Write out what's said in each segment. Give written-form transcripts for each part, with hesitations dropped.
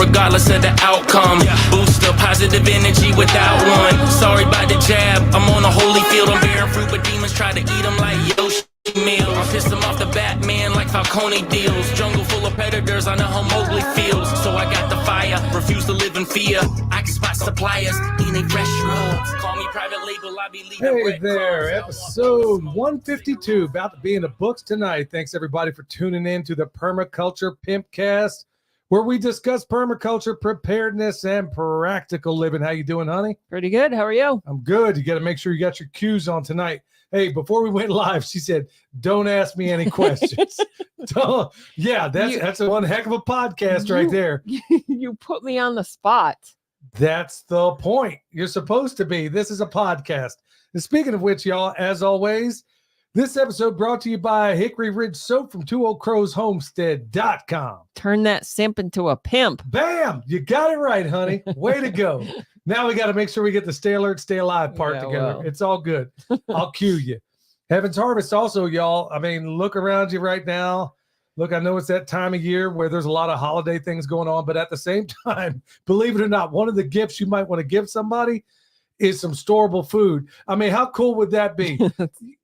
regardless of the outcome. Boost up positive energy without one. Sorry about the jab, I'm on a holy field. I'm bearing fruit, but demons try to eat them like Yoshi meal. I pissed them off the Batman like Falcone deals. Jungle full of predators, I know how Mowgli feels. So I got the fire, refuse to live in fear. I can spot suppliers, eating a fresh roll. Call me private label, I be leaving. Hey there, episode 152, about to be in the books tonight. Thanks everybody for tuning in to the Permaculture Pimpcast, where we discuss permaculture, preparedness, and practical living. How you doing, honey? Pretty good. How are you? I'm good. You got to make sure you got your cues on tonight. Hey, before we went live, she said, "Don't ask me any questions." Yeah, that's a one heck of a podcast right there. You put me on the spot. That's the point. You're supposed to be. This is a podcast. And speaking of which, y'all, as always, this episode brought to you by Hickory Ridge Soap from TwoOldCrowsHomestead.com. Turn that simp into a pimp. Bam! You got it right, honey. Way to go. Now we got to make sure we get the stay alert, stay alive part together. Well. It's all good. I'll cue you. Heaven's Harvest also, y'all. I mean, look around you right now. Look, I know it's that time of year where there's a lot of holiday things going on, but at the same time, believe it or not, one of the gifts you might want to give somebody is some storable food. I mean, how cool would that be?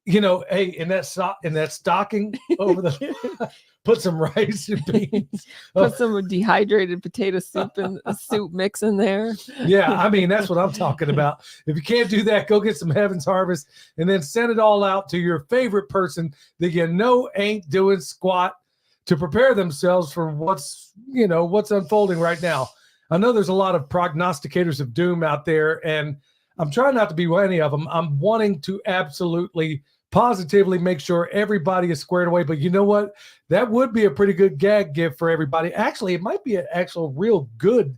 You know, hey, in that stocking over the put some rice and beans. Put some dehydrated potato soup and soup mix in there. Yeah, I mean, that's what I'm talking about. If you can't do that, go get some Heaven's Harvest and then send it all out to your favorite person that you know ain't doing squat to prepare themselves for what's unfolding right now. I know there's a lot of prognosticators of doom out there, and I'm trying not to be any of them. I'm wanting to absolutely, positively make sure everybody is squared away. But you know what? That would be a pretty good gag gift for everybody. Actually, it might be an actual real good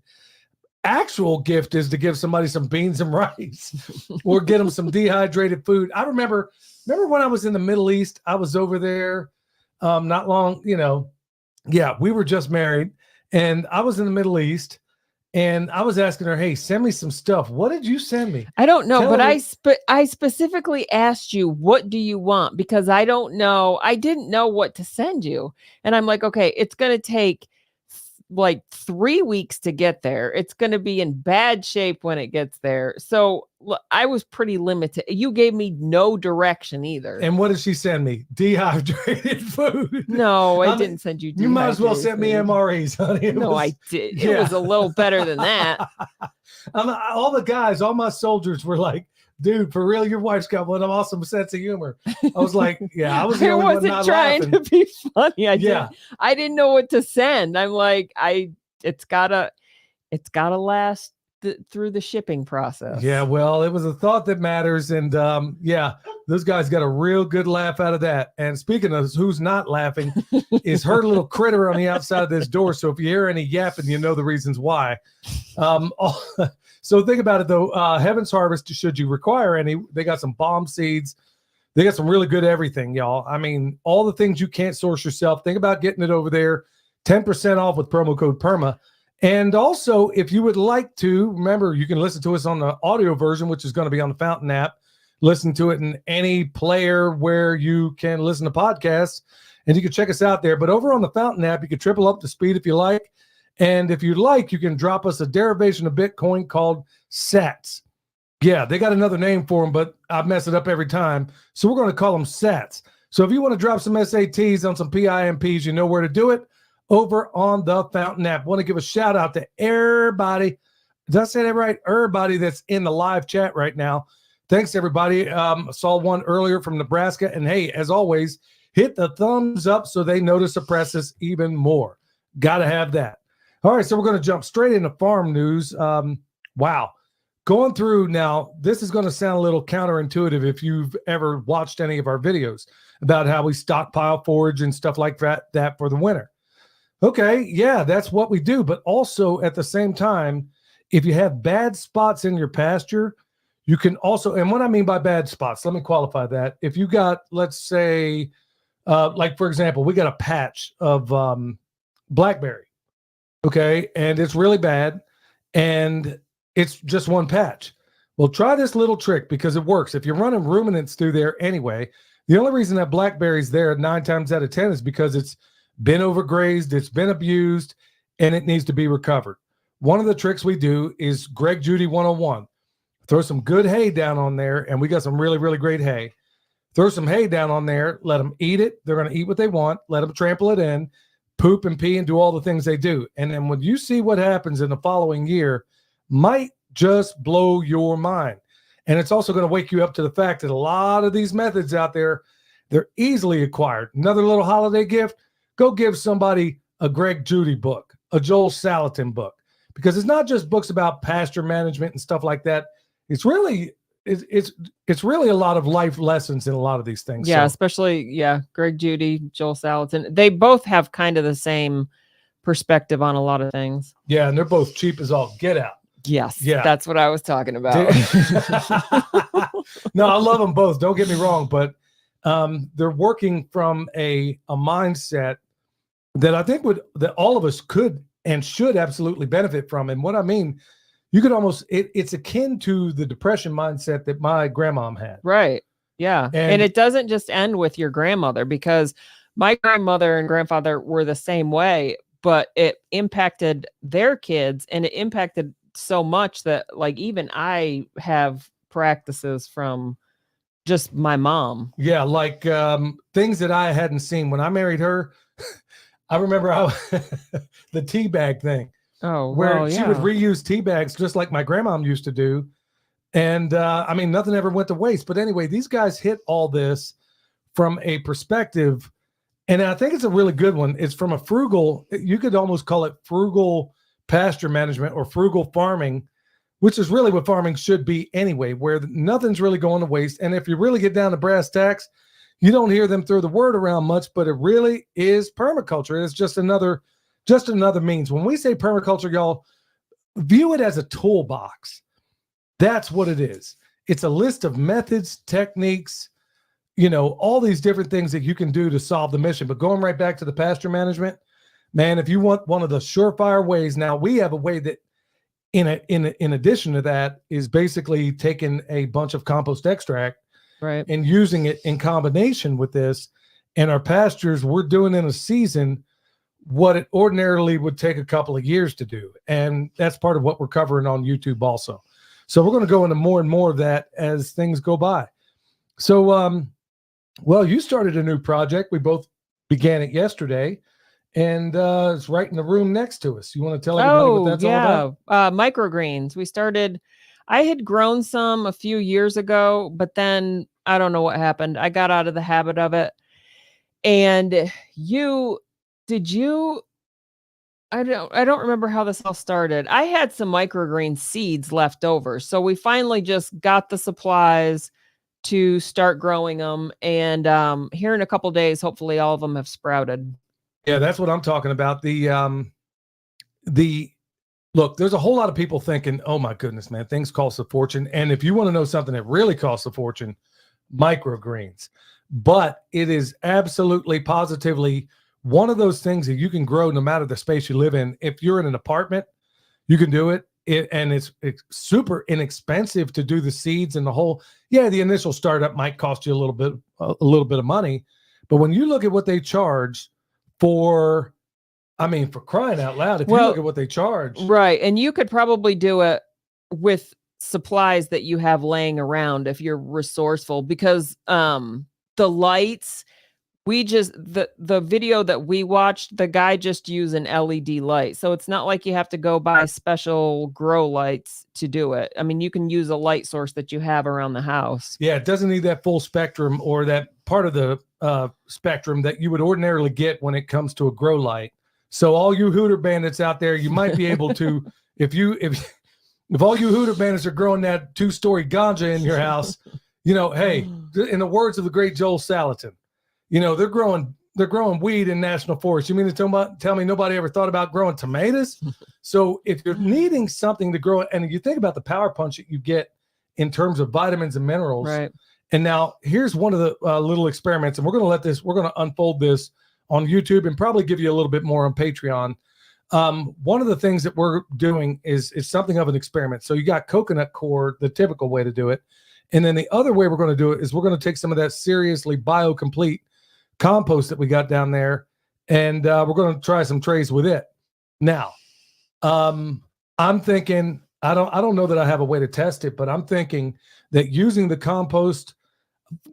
actual gift is to give somebody some beans and rice or get them some dehydrated food. I remember when I was in the Middle East, I was over there not long, we were just married and I was in the Middle East. And I was asking her, hey, send me some stuff. What did you send me? I don't know, but I specifically asked you, what do you want? Because I don't know. I didn't know what to send you. And I'm like, okay, it's going to take like 3 weeks to get there. It's going to be in bad shape when it gets there. So I was pretty limited. You gave me no direction either. And what did she send me? Dehydrated food. No, I didn't send you dehydrated. You might as well send me MREs, honey. I did. It was a little better than that. All the guys, all my soldiers were like, dude, for real, your wife's got one awesome sense of humor. I was like, yeah, I was the only one not trying laughing. to be funny. I didn't know what to send. I'm like, it's gotta last through the shipping process. Yeah, well, it was a thought that matters, and those guys got a real good laugh out of that. And speaking of who's not laughing, is her little critter on the outside of this door. So if you hear any yapping, you know the reasons why. So think about it, though. Heaven's Harvest, should you require any, they got some bomb seeds. They got some really good everything, y'all. I mean, all the things you can't source yourself. Think about getting it over there. 10% off with promo code PERMA. And also, if you would like to, remember, you can listen to us on the audio version, which is going to be on the Fountain app. Listen to it in any player where you can listen to podcasts. And you can check us out there. But over on the Fountain app, you can triple up the speed if you like. And if you'd like, you can drop us a derivation of Bitcoin called Sats. Yeah, they got another name for them, but I mess it up every time. So we're going to call them Sats. So if you want to drop some SATs on some PIMPs, you know where to do it. Over on the Fountain app. Want to give a shout out to everybody. Did I say that right? Everybody that's in the live chat right now. Thanks, everybody. Saw one earlier from Nebraska. And hey, as always, hit the thumbs up so they notice the presses even more. Got to have that. All right, so we're going to jump straight into farm news. Wow. Going through now, this is going to sound a little counterintuitive if you've ever watched any of our videos about how we stockpile forage and stuff like that for the winter. Okay, yeah, that's what we do. But also at the same time, if you have bad spots in your pasture, you can also, and what I mean by bad spots, let me qualify that. If you got, let's say, like for example, we got a patch of blackberry. Okay, and it's really bad, and it's just one patch. Well, try this little trick because it works. If you're running ruminants through there anyway, the only reason that blackberry's there 9 times out of 10 is because it's been overgrazed, it's been abused, and it needs to be recovered. one of the tricks we do is Greg Judy 101. Throw some good hay down on there, and we got some really, really great hay. Throw some hay down on there, let them eat it. They're going to eat what they want. Let them trample it in, poop and pee and do all the things they do. And then when you see what happens in the following year, might just blow your mind. And it's also going to wake you up to the fact that a lot of these methods out there, they're easily acquired. Another little holiday gift, go give somebody a Greg Judy book, a Joel Salatin book, because it's not just books about pasture management and stuff like that. It's really a lot of life lessons in a lot of these things. Yeah, So, especially Greg Judy, Joel Salatin. They both have kind of the same perspective on a lot of things. yeah, and they're both cheap as all get out. Yes, Yeah. that's what I was talking about. No, I love them both. Don't get me wrong, but they're working from a mindset that I think that all of us could and should absolutely benefit from. And what I mean, you could almost it's akin to the depression mindset that my grandmom had. Right. Yeah. And it doesn't just end with your grandmother, because my grandmother and grandfather were the same way, but it impacted their kids, and it impacted so much that like even I have practices from just my mom. Yeah, like things that I hadn't seen when I married her. I remember how the tea bag thing. Oh, Where well, she would reuse tea bags just like my grandmom used to do. And I mean, nothing ever went to waste. But anyway, these guys hit all this from a perspective, and I think it's a really good one. It's from a frugal, you could almost call it frugal pasture management or frugal farming, which is really what farming should be anyway, where nothing's really going to waste. And if you really get down to brass tacks, you don't hear them throw the word around much, but it really is permaculture. It's just another means. When we say permaculture, y'all, view it as a toolbox. That's what it is. It's a list of methods, techniques, all these different things that you can do to solve the mission. But going right back to the pasture management, man, if you want one of the surefire ways, now we have a way that in addition to that is basically taking a bunch of compost extract, right, and using it in combination with this. And our pastures, we're doing in a season what it ordinarily would take a couple of years to do. And that's part of what we're covering on YouTube also. So we're going to go into more and more of that as things go by. So, well, you started a new project. We both began it yesterday, and it's right in the room next to us. You want to tell everybody what that's all about? Microgreens. I had grown some a few years ago, but then I don't know what happened. I got out of the habit of it. And I don't remember how this all started. I had some microgreen seeds left over. So we finally just got the supplies to start growing them. And here in a couple days, hopefully all of them have sprouted. Yeah, that's what I'm talking about. Look, there's a whole lot of people thinking, oh my goodness, man, things cost a fortune. And if you want to know something that really costs a fortune, microgreens. But it is absolutely positively one of those things that you can grow no matter the space you live in. If you're in an apartment, you can do it. And it's super inexpensive to do the seeds and the whole. Yeah, the initial startup might cost you a little bit of money, but when you look at what they charge for crying out loud, if you look at what they charge, right, and you could probably do it with supplies that you have laying around if you're resourceful, because the lights. The video that we watched, the guy just used an LED light. So it's not like you have to go buy special grow lights to do it. I mean, you can use a light source that you have around the house. Yeah, it doesn't need that full spectrum or that part of the spectrum that you would ordinarily get when it comes to a grow light. So all you Hooter bandits out there, you might be able to, if all you Hooter bandits are growing that 2-story ganja in your house, hey, in the words of the great Joel Salatin, they're growing weed in national forests. You mean to tell me nobody ever thought about growing tomatoes? So if you're needing something to grow, and you think about the power punch that you get in terms of vitamins and minerals. Right. And now here's one of the little experiments, and we're going to unfold this on YouTube and probably give you a little bit more on Patreon. One of the things that we're doing is something of an experiment. So you got coconut coir, the typical way to do it. And then the other way we're going to do it is we're going to take some of that seriously biocomplete compost that we got down there, and we're going to try some trays with it. Now, I'm thinking, I don't know that I have a way to test it, but I'm thinking that using the compost,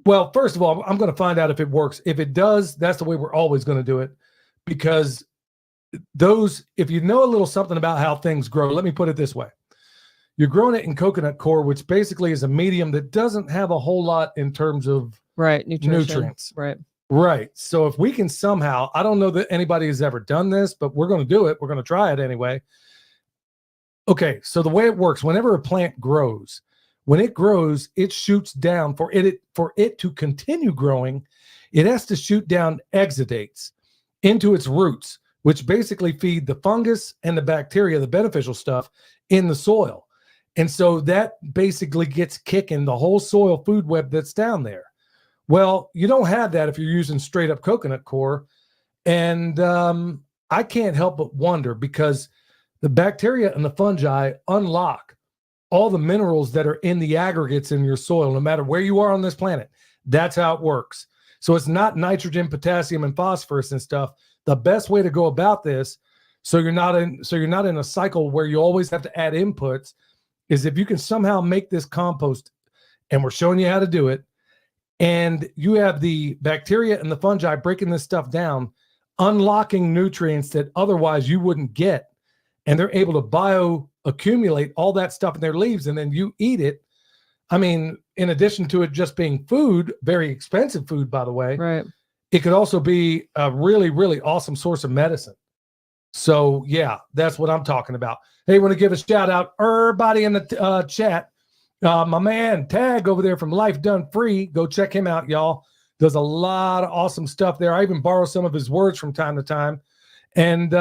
well, first of all, I'm going to find out if it works. If it does, that's the way we're always going to do it, because if you know a little something about how things grow, let me put it this way. You're growing it in coconut coir, which basically is a medium that doesn't have a whole lot in terms of nutrients. Right. So if we can somehow, I don't know that anybody has ever done this, but we're going to do it. We're going to try it anyway. Okay. So the way it works, whenever a plant grows, when it grows, it shoots down for it to continue growing. It has to shoot down exudates into its roots, which basically feed the fungus and the bacteria, the beneficial stuff in the soil. And so that basically gets kicking the whole soil food web that's down there. Well, you don't have that if you're using straight up coconut coir. And I can't help but wonder, because the bacteria and the fungi unlock all the minerals that are in the aggregates in your soil, no matter where you are on this planet. That's how it works. So it's not nitrogen, potassium, and phosphorus and stuff. The best way to go about this, so you're not in a cycle where you always have to add inputs, is if you can somehow make this compost, and we're showing you how to do it, and you have the bacteria and the fungi breaking this stuff down, unlocking nutrients that otherwise you wouldn't get, and they're able to bioaccumulate all that stuff in their leaves, and then you eat it. I mean, in addition to it just being food, very expensive food, by the way, Right. it could also be a really, really awesome source of medicine. So yeah, that's what I'm talking about. Hey, want to give a shout out, everybody in the chat. My man Tag over there from Life Done Free. Go check him out, y'all. Does a lot of awesome stuff there. I even borrow some of his words from time to time. And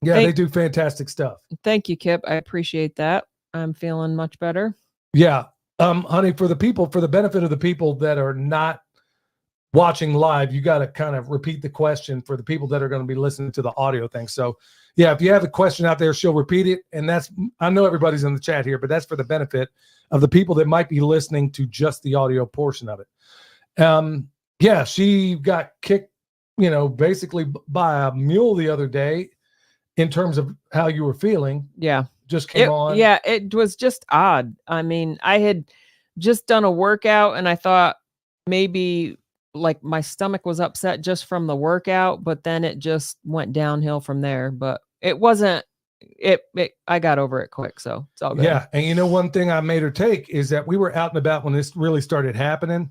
they do fantastic stuff. Thank you, Kip. I appreciate that. I'm feeling much better. Yeah. Honey, for the benefit of the people that are not watching live, you got to kind of repeat the question for the people that are going to be listening to the audio thing. So yeah, if you have a question out there, she'll repeat it. And I know everybody's in the chat here, but that's for the benefit of the people that might be listening to just the audio portion of it. Yeah, she got kicked, basically by a mule the other day in terms of how you were feeling. Yeah. Just came on. Yeah, it was just odd. I mean, I had just done a workout and I thought maybe like my stomach was upset just from the workout, but then it just went downhill from there. But it wasn't, I got over it quick. So it's all good. Yeah. And one thing I made her take is that we were out and about when this really started happening.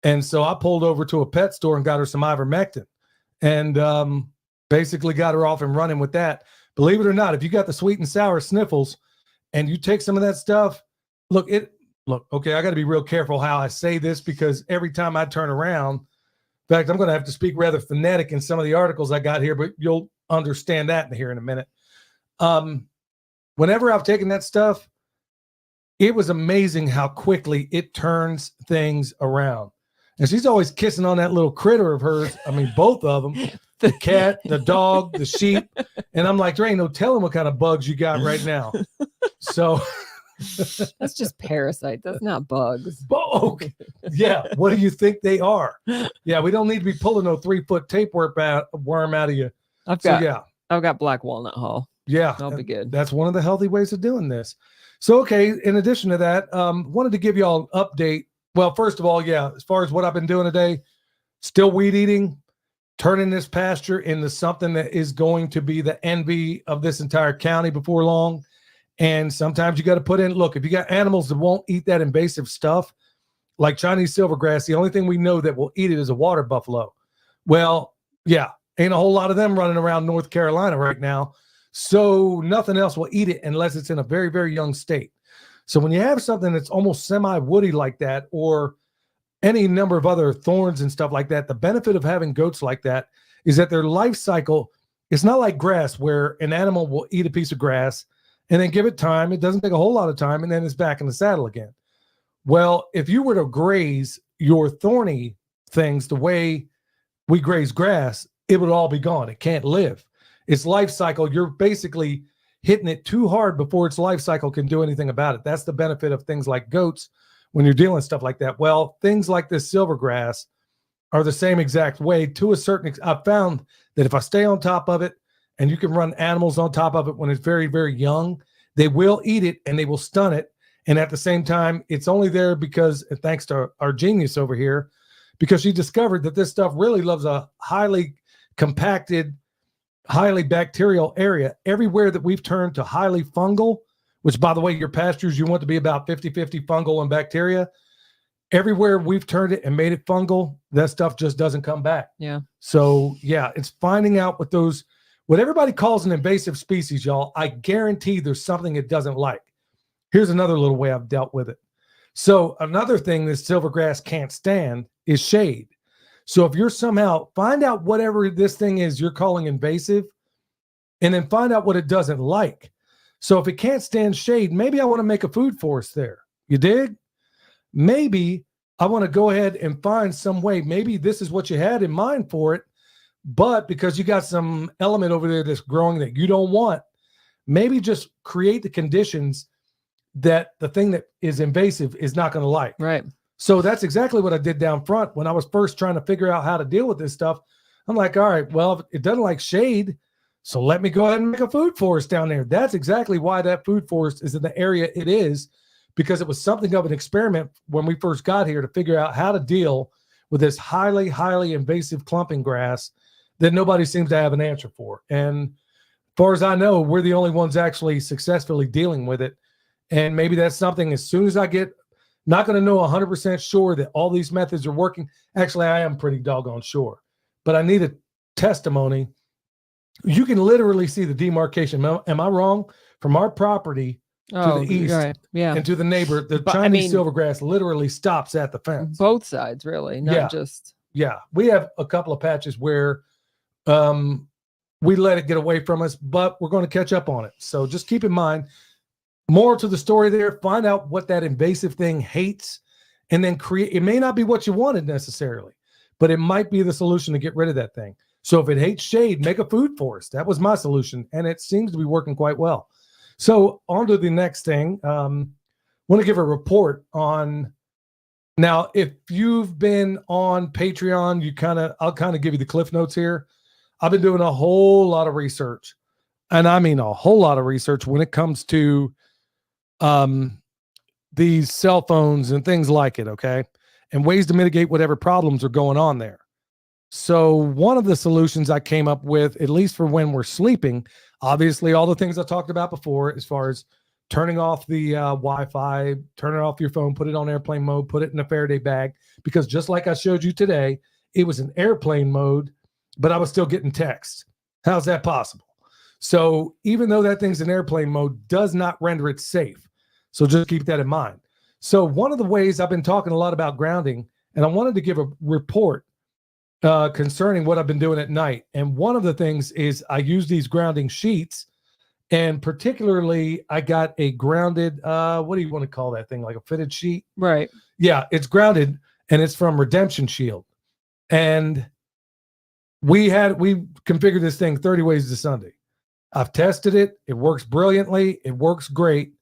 And so I pulled over to a pet store and got her some ivermectin and basically got her off and running with that. Believe it or not, if you got the sweet and sour sniffles and you take some of that stuff, okay, I got to be real careful how I say this, because every time I turn around, in fact, I'm going to have to speak rather phonetic in some of the articles I got here, but you'll understand that here in a minute. Whenever I've taken that stuff, it was amazing how quickly it turns things around. And she's always kissing on that little critter of hers. I mean, both of them, the cat, the dog, the sheep. And I'm like, there ain't no telling what kind of bugs you got right now. So that's just parasites. That's not bugs. Okay. Yeah. What do you think they are? Yeah. We don't need to be pulling no 3-foot tapeworm out of you. I've got black walnut hull. Yeah. That'll be good. That's one of the healthy ways of doing this. So, okay. In addition to that, wanted to give you all an update. Well, first of all, yeah, as far as what I've been doing today, still weed eating, turning this pasture into something that is going to be the envy of this entire county before long. And sometimes you got to put in, look, if you got animals that won't eat that invasive stuff, like Chinese silvergrass, the only thing we know that will eat it is a water buffalo. Well, yeah, ain't a whole lot of them running around North Carolina right now. So nothing else will eat it unless it's in a very, very young state. So when you have something that's almost semi-woody like that, or any number of other thorns and stuff like that, the benefit of having goats like that is that their life cycle, it's not like grass where an animal will eat a piece of grass and then give it time. It doesn't take a whole lot of time, and then it's back in the saddle again. Well, if you were to graze your thorny things the way we graze grass, it would all be gone. It can't live. Its life cycle, you're basically hitting it too hard before its life cycle can do anything about it. That's the benefit of things like goats when you're dealing with stuff like that. Well, things like this silvergrass are the same exact way to a certain extent. I've found that if I stay on top of it and you can run animals on top of it when it's very, very young, They will eat it and they will stun it. And at the same time, it's only there because, thanks to our genius over here, because she discovered that this stuff really loves a highly compacted, highly bacterial area. Everywhere that we've turned to highly fungal, which, by the way, your pastures, you want to be about 50-50 fungal and bacteria. Everywhere we've turned it and made it fungal, that stuff just doesn't come back. Yeah. So, yeah, it's finding out what everybody calls an invasive species, y'all. I guarantee there's something it doesn't like. Here's another little way I've dealt with it. So another thing that silvergrass can't stand is shade. So if you're somehow, find out whatever this thing is you're calling invasive, and then find out what it doesn't like. So if it can't stand shade, maybe I want to make a food forest there. You dig? Maybe I want to go ahead and find some way. Maybe this is what you had in mind for it, but because you got some element over there that's growing that you don't want, maybe just create the conditions that the thing that is invasive is not going to like. Right. So that's exactly what I did down front when I was first trying to figure out how to deal with this stuff. I'm like, all right, well, it doesn't like shade, so let me go ahead and make a food forest down there. That's exactly why that food forest is in the area it is, because it was something of an experiment when we first got here to figure out how to deal with this highly, highly invasive clumping grass that nobody seems to have an answer for. And as far as I know, we're the only ones actually successfully dealing with it. And maybe that's something, as soon as I get, not going to know 100% sure that all these methods are working. Actually, I am pretty doggone sure, but I need a testimony. You can literally see the demarcation. Am I wrong? From our property to the east, right. Yeah. and to the neighbor, the But, Chinese silvergrass literally stops at the fence. Both sides, really, not just. Yeah. We have a couple of patches where we let it get away from us, but we're going to catch up on it. So just keep in mind, more to the story there, find out what that invasive thing hates, and then create. It may not be what you wanted necessarily, but it might be the solution to get rid of that thing. So if it hates shade, make a food forest. That was my solution, and it seems to be working quite well. So on to the next thing. Want to give a report on, now, if you've been on Patreon, I'll kind of give you the cliff notes here. I've been doing a whole lot of research, and I mean a whole lot of research when it comes to these cell phones and things like it, okay? And ways to mitigate whatever problems are going on there. So one of the solutions I came up with, at least for when we're sleeping, obviously all the things I talked about before, as far as turning off the Wi-Fi, turning off your phone, put it on airplane mode, put it in a Faraday bag, because just like I showed you today, it was in airplane mode, but I was still getting texts. How's that possible? So even though that thing's in airplane mode, does not render it safe. So just keep that in mind. So one of the ways I've been talking a lot about grounding, and I wanted to give a report concerning what I've been doing at night. And one of the things is I use these grounding sheets, and particularly I got a grounded, what do you want to call that thing? Like a fitted sheet? Right. Yeah, it's grounded, and it's from Redemption Shield. And we configured this thing 30 ways to Sunday. I've tested it. It works brilliantly. It works great.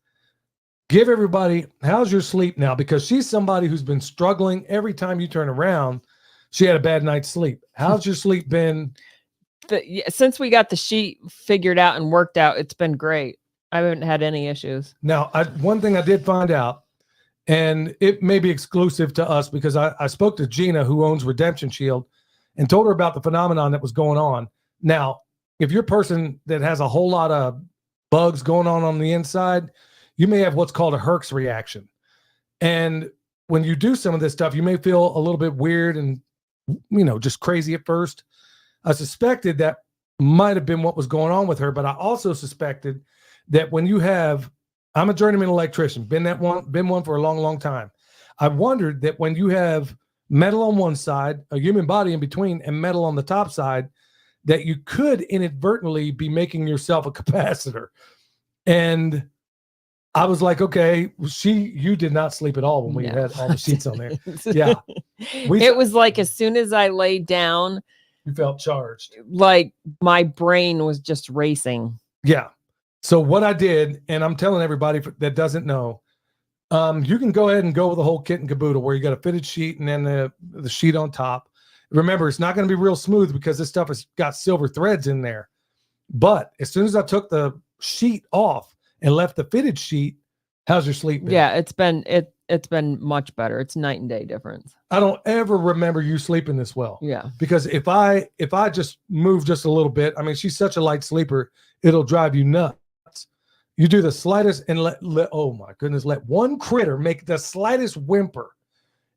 Give everybody, how's your sleep now? Because she's somebody who's been struggling. Every time you turn around, she had a bad night's sleep. How's your sleep been? Since we got the sheet figured out and worked out, it's been great. I haven't had any issues. Now, one thing I did find out, and it may be exclusive to us, because I spoke to Gina, who owns Redemption Shield, and told her about the phenomenon that was going on. Now, if you're a person that has a whole lot of bugs going on the inside, you may have what's called a Herx reaction. And when you do some of this stuff, you may feel a little bit weird and, just crazy at first. I suspected that might have been what was going on with her, but I also suspected that when you have, I'm a journeyman electrician, been one for a long, long time. I wondered that when you have metal on one side, a human body in between, and metal on the top side, that you could inadvertently be making yourself a capacitor. And I was like, okay, you did not sleep at all when we had all the sheets on there. Yeah. It was like, as soon as I laid down, you felt charged. Like my brain was just racing. Yeah. So what I did, and I'm telling everybody that doesn't know, you can go ahead and go with the whole kit and caboodle, where you got a fitted sheet and then the sheet on top. Remember, it's not going to be real smooth because this stuff has got silver threads in there. But as soon as I took the sheet off and left the fitted sheet, how's your sleep been? Yeah, it's been much better. It's night and day difference. I don't ever remember you sleeping this well. Yeah. Because if I just move just a little bit, I mean, she's such a light sleeper, it'll drive you nuts. You do the slightest and let oh my goodness, let one critter make the slightest whimper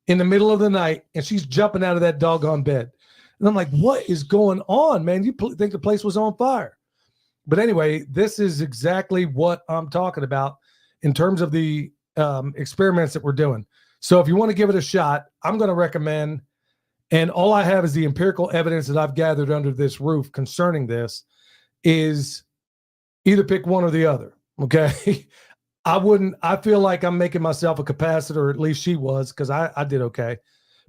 in the middle of the night, and she's jumping out of that doggone bed. And I'm like, what is going on, man? You think the place was on fire. But anyway, this is exactly what I'm talking about in terms of the experiments that we're doing. So if you want to give it a shot, I'm going to recommend, and all I have is the empirical evidence that I've gathered under this roof concerning this, is either pick one or the other. Okay. I feel like I'm making myself a capacitor, or at least she was, because I did okay.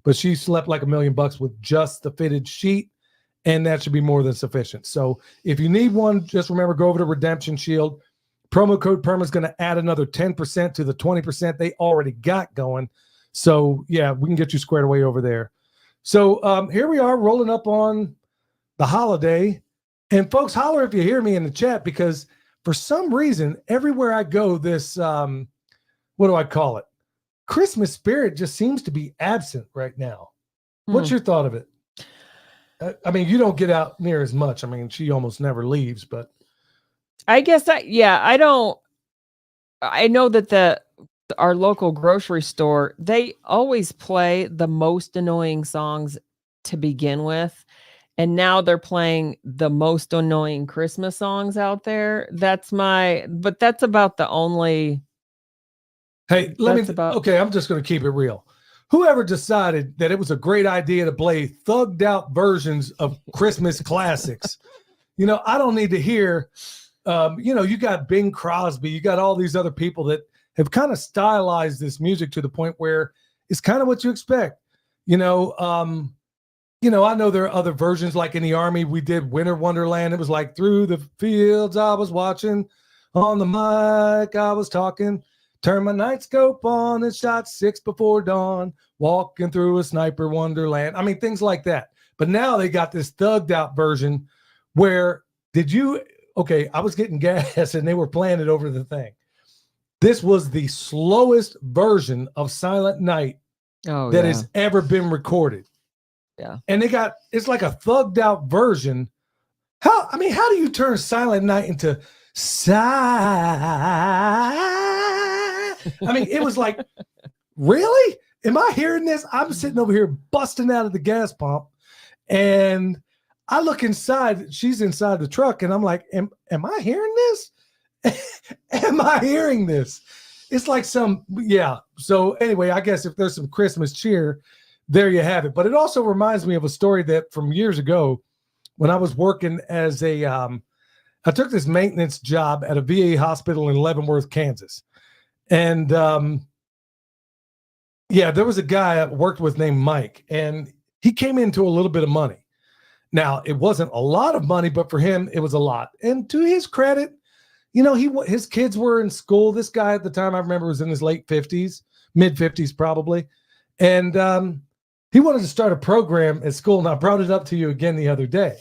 But she slept like $1 million with just the fitted sheet, and that should be more than sufficient. So if you need one, just remember, go over to Redemption Shield. Promo code PERMA is going to add another 10% to the 20% they already got going. So yeah, we can get you squared away over there. So here we are rolling up on the holiday. And folks, holler if you hear me in the chat, because for some reason, everywhere I go, this, what do I call it? Christmas spirit just seems to be absent right now. What's your thought of it? I mean, you don't get out near as much. I mean, she almost never leaves, but. I guess I know that our local grocery store, they always play the most annoying songs to begin with. And now they're playing the most annoying Christmas songs out there. But that's about the only. Hey, okay, I'm just going to keep it real. Whoever decided that it was a great idea to play thugged out versions of Christmas classics, I don't need to hear, you got Bing Crosby, you got all these other people that have kind of stylized this music to the point where it's kind of what you expect. I know there are other versions, like in the Army, we did Winter Wonderland. It was like, through the fields I was watching, on the mic I was talking, turn my night scope on and shot 6 before dawn, walking through a sniper wonderland. I mean, things like that. But now they got this thugged out version where I was getting gas and they were playing it over the thing. This was the slowest version of Silent Night that has ever been recorded. Yeah. And it's like a thugged out version. How do you turn Silent Night into I mean, it was like, really? Am I hearing this? I'm sitting over here busting out of the gas pump, and I look inside. She's inside the truck, and I'm like, am I hearing this? Am I hearing this? It's like yeah. So anyway, I guess if there's some Christmas cheer, there you have it. But it also reminds me of a story that from years ago when I was working as I took this maintenance job at a VA hospital in Leavenworth, Kansas. And there was a guy I worked with named Mike, and he came into a little bit of money. Now, it wasn't a lot of money, but for him, it was a lot. And to his credit, his kids were in school. This guy at the time, I remember, was in his late 50s, mid 50s probably. And he wanted to start a program at school. And I brought it up to you again the other day.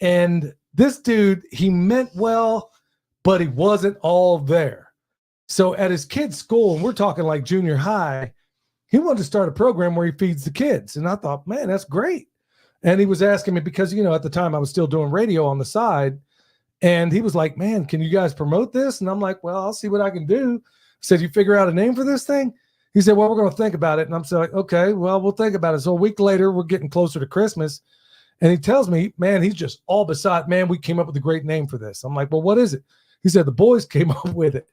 And this dude, he meant well, but he wasn't all there. So at his kid's school, and we're talking like junior high, he wanted to start a program where he feeds the kids. And I thought, man, that's great. And he was asking me because, at the time I was still doing radio on the side. And he was like, man, can you guys promote this? And I'm like, well, I'll see what I can do. I said, you figure out a name for this thing? He said, well, we're going to think about it. And I'm like, okay, well, we'll think about it. So a week later, we're getting closer to Christmas. And he tells me, man, he's just all beside, man, we came up with a great name for this. I'm like, well, what is it? He said, the boys came up with it.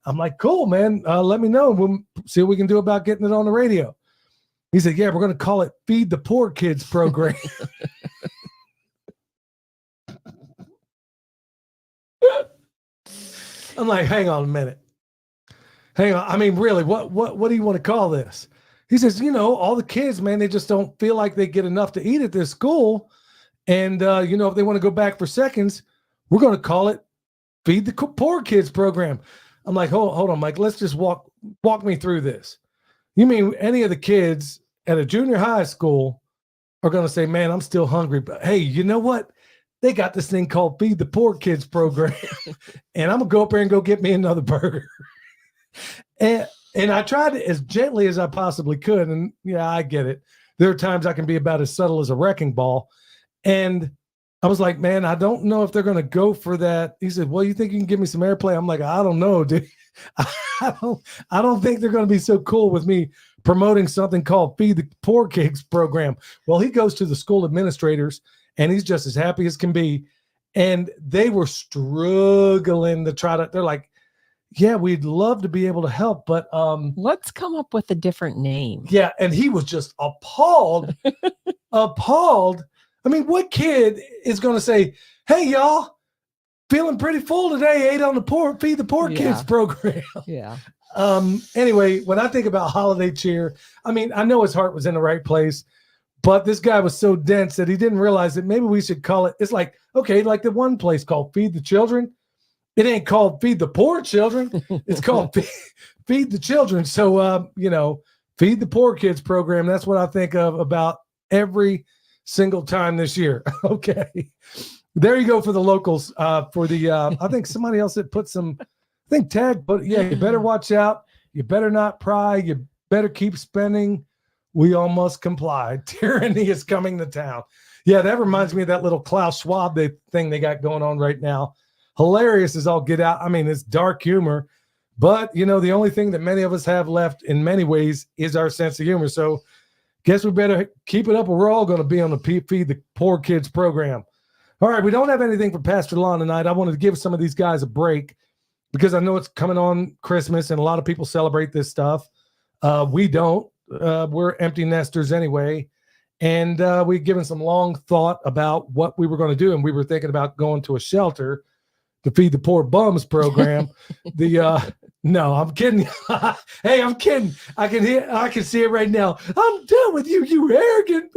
I'm like, cool, man. Let me know. We'll see what we can do about getting it on the radio. He said, yeah, we're going to call it Feed the Poor Kids Program. I'm like, hang on a minute. Hang on. I mean, really, what do you want to call this? He says, all the kids, man, they just don't feel like they get enough to eat at this school. And, if they want to go back for seconds, we're going to call it Feed the Poor Kids Program. I'm like, hold on, Mike, let's just walk me through this. You mean any of the kids at a junior high school are going to say, man, I'm still hungry, but hey, you know what? they got this thing called Feed the Poor Kids program. And I'm going to go up there and go get me another burger. And I tried it as gently as I possibly could. And yeah, I get it. There are times I can be about as subtle as a wrecking ball. And I was like, man, I don't know if they're going to go for that. He said, well, you think you can give me some airplay? I'm like, I don't know, dude. I don't think they're going to be so cool with me promoting something called Feed the Poor Kids program. Well, he goes to the school administrators and he's just as happy as can be. And they were struggling to they're like, yeah, we'd love to be able to help, but let's come up with a different name. Yeah, and he was just appalled. Appalled. I mean, what kid is going to say, hey, y'all, feeling pretty full today, ate on the Feed the Poor Kids program. Yeah. Anyway, when I think about holiday cheer, I mean, I know his heart was in the right place, but this guy was so dense that he didn't realize that maybe we should call it. It's like, okay, like the one place called Feed the Children. It ain't called Feed the Poor Children. It's called Feed the Children. So, Feed the Poor Kids program. That's what I think of about every single time this year. Okay. There you go for the locals. For the, I think somebody else that put some, tag, but yeah, you better watch out. You better not pry. You better keep spending. We all must comply. Tyranny is coming to town. Yeah, that reminds me of that little Klaus Schwab thing they got going on right now. Hilarious as all get out. I mean, it's dark humor, but the only thing that many of us have left in many ways is our sense of humor. So guess we better keep it up or we're all going to be on the Feed the Poor Kids program. All right, we don't have anything for Pastor Lon tonight. I wanted to give some of these guys a break because I know it's coming on Christmas and a lot of people celebrate this stuff. We don't. We're empty nesters anyway. And we've given some long thought about what we were going to do. And we were thinking about going to a shelter to Feed the Poor Bums program. No, I'm kidding. Hey, I'm kidding. I can see it right now. I'm done with you, you arrogant.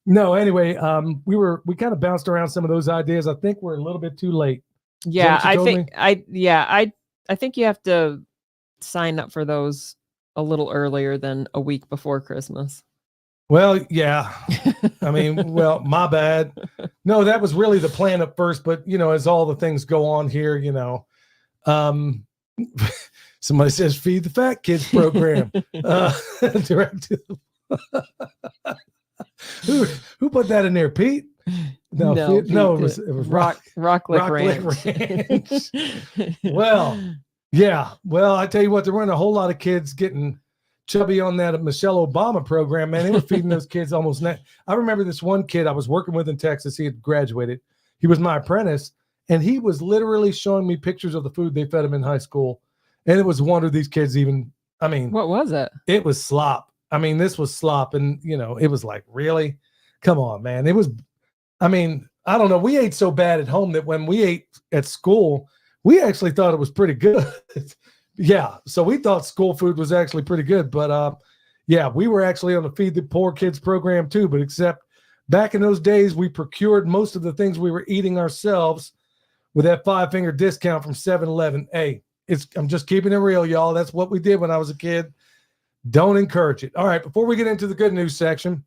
No, anyway, we kind of bounced around some of those ideas. I think we're a little bit too late. Yeah, I think you have to sign up for those a little earlier than a week before Christmas. Well, yeah. I mean, my bad. No, that was really the plan at first, but as all the things go on here, somebody says Feed the Fat Kids program. Directed. Who put that in there, Pete? No, it was Rock Lick Ranch. Well, yeah. Well, I tell you what, there weren't a whole lot of kids getting chubby on that Michelle Obama program, man. They were feeding those kids almost. I remember this one kid I was working with in Texas. He had graduated. He was my apprentice, and he was literally showing me pictures of the food they fed him in high school. And it was a wonder these kids what was it? It was slop. I mean, this was slop, and it was like, really? Come on, man. It was, I don't know. We ate so bad at home that when we ate at school, we actually thought it was pretty good. Yeah, so we thought school food was actually pretty good, but yeah, we were actually on the Feed the Poor Kids program too, but except back in those days, we procured most of the things we were eating ourselves with that 5-finger discount from 7-Eleven. Hey, I'm just keeping it real, y'all. That's what we did when I was a kid. Don't encourage it. All right, before we get into the good news section,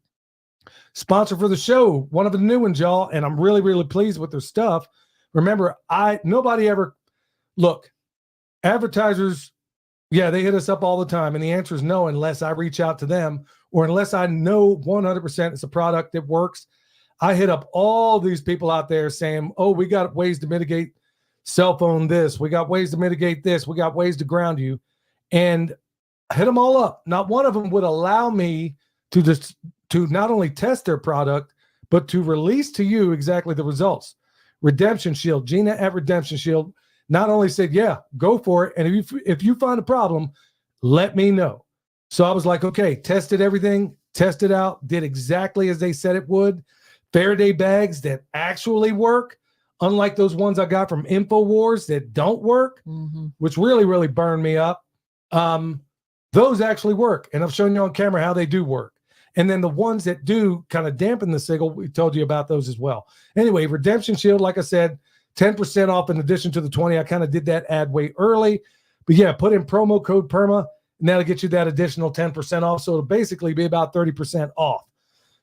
sponsor for the show, one of the new ones, y'all, and I'm really, really pleased with their stuff. Remember, nobody ever, look, advertisers, yeah, they hit us up all the time, and the answer is no unless I reach out to them or unless I know 100% it's a product that works. I hit up all these people out there saying, oh, we got ways to mitigate cell phone this. We got ways to mitigate this. We got ways to ground you. And I hit them all up. Not one of them would allow me to not only test their product, but to release to you exactly the results. Redemption Shield, Gina at Redemption Shield, not only said, yeah, go for it. And if you find a problem, let me know. So I was like, okay, tested everything, tested out, did exactly as they said it would. Faraday bags that actually work, unlike those ones I got from InfoWars that don't work, which really, really burned me up. Those actually work. And I've shown you on camera how they do work. And then the ones that do kind of dampen the signal, we told you about those as well. Anyway, Redemption Shield, like I said, 10% off in addition to the 20. I kind of did that ad way early. But yeah, put in promo code PERMA, and that'll get you that additional 10% off. So it'll basically be about 30% off.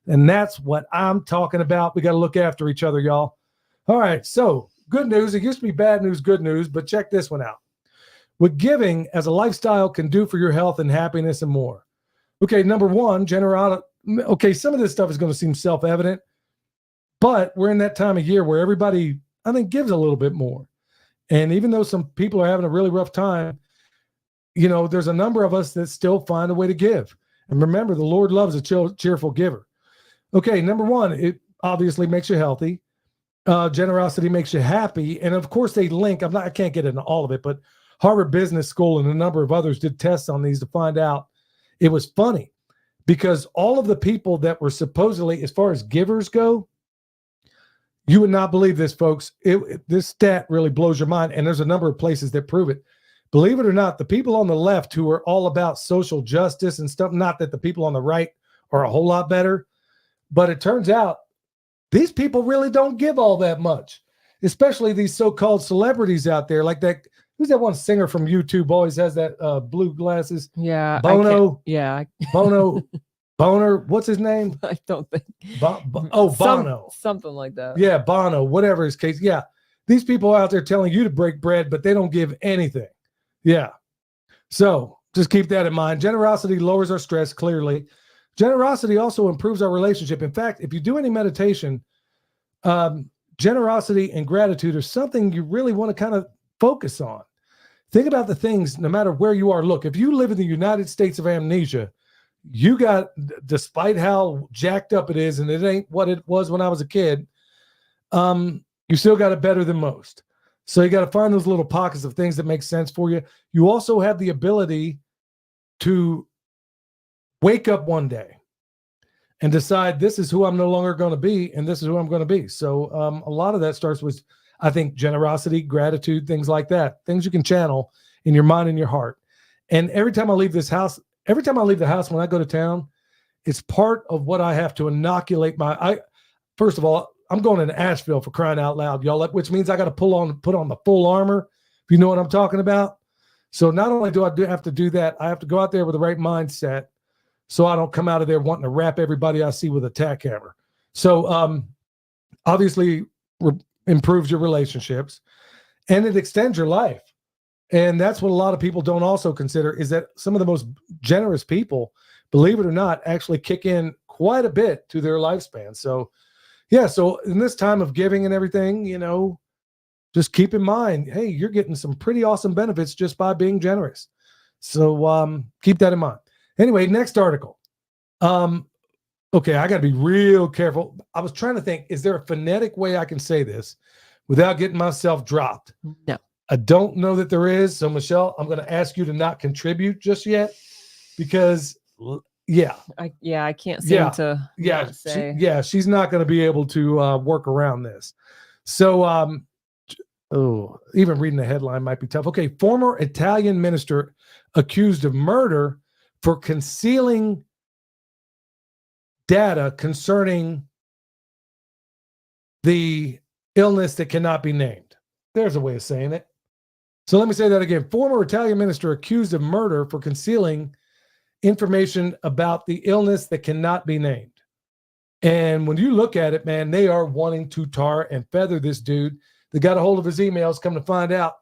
And that's what I'm talking about. We got to look after each other, y'all. All right. So good news. It used to be bad news, good news, but check this one out. What giving as a lifestyle can do for your health and happiness and more. Okay. Number one, generosity. Okay. Some of this stuff is going to seem self-evident, but we're in that time of year where everybody, I think, gives a little bit more. And even though some people are having a really rough time, you know, there's a number of us that still find a way to give. And remember, the Lord loves a cheerful giver. Okay, number one, it obviously makes you healthy. Generosity makes you happy. And of course, they link, I can't get into all of it, but Harvard Business School and a number of others did tests on these to find out. It was funny because all of the people that were supposedly, as far as givers go, you would not believe this, folks. This stat really blows your mind. And there's a number of places that prove it. Believe it or not, the people on the left who are all about social justice and stuff, not that the people on the right are a whole lot better, but it turns out these people really don't give all that much, especially these so-called celebrities out there. Like that, who's that one singer from YouTube always has that blue glasses? Yeah. Bono. Bono. Boner, what's his name? I don't think. Bono. Something like that. Yeah, Bono, whatever his case. Yeah, these people out there telling you to break bread, but they don't give anything. Yeah. So just keep that in mind. Generosity lowers our stress, clearly. Generosity also improves our relationship. In fact, if you do any meditation, generosity and gratitude are something you really want to kind of focus on. Think about the things, no matter where you are. Look, if you live in the United States of amnesia, you got, despite how jacked up it is, and it ain't what it was when I was a kid, you still got it better than most. So you got to find those little pockets of things that make sense for you. You also have the ability to wake up one day and decide this is who I'm no longer going to be, and this is who I'm going to be. So a lot of that starts with, I think, generosity, gratitude, things like that, things you can channel in your mind and your heart. And every time I leave the house, when I go to town, it's part of what I have to inoculate first of all, I'm going to Asheville, for crying out loud, y'all, which means I got to put on the full armor, if you know what I'm talking about. So not only do I have to do that, I have to go out there with the right mindset so I don't come out of there wanting to wrap everybody I see with a tack hammer. So obviously improves your relationships and it extends your life. And that's what a lot of people don't also consider, is that some of the most generous people, believe it or not, actually kick in quite a bit to their lifespan. So yeah, so in this time of giving and everything, you know, just keep in mind, hey, you're getting some pretty awesome benefits just by being generous. So keep that in mind. Anyway, next article. Okay, I got to be real careful. I was trying to think, is there a phonetic way I can say this without getting myself dropped? No. I don't know that there is. So, Michelle, I'm going to ask you to not contribute just yet because, I can't seem to say. She's not going to be able to work around this. So, even reading the headline might be tough. Okay, former Italian minister accused of murder for concealing data concerning the illness that cannot be named. There's a way of saying it. So let me say that again. Former Italian minister accused of murder for concealing information about the illness that cannot be named. And when you look at it, man, they are wanting to tar and feather this dude. They got a hold of his emails, come to find out.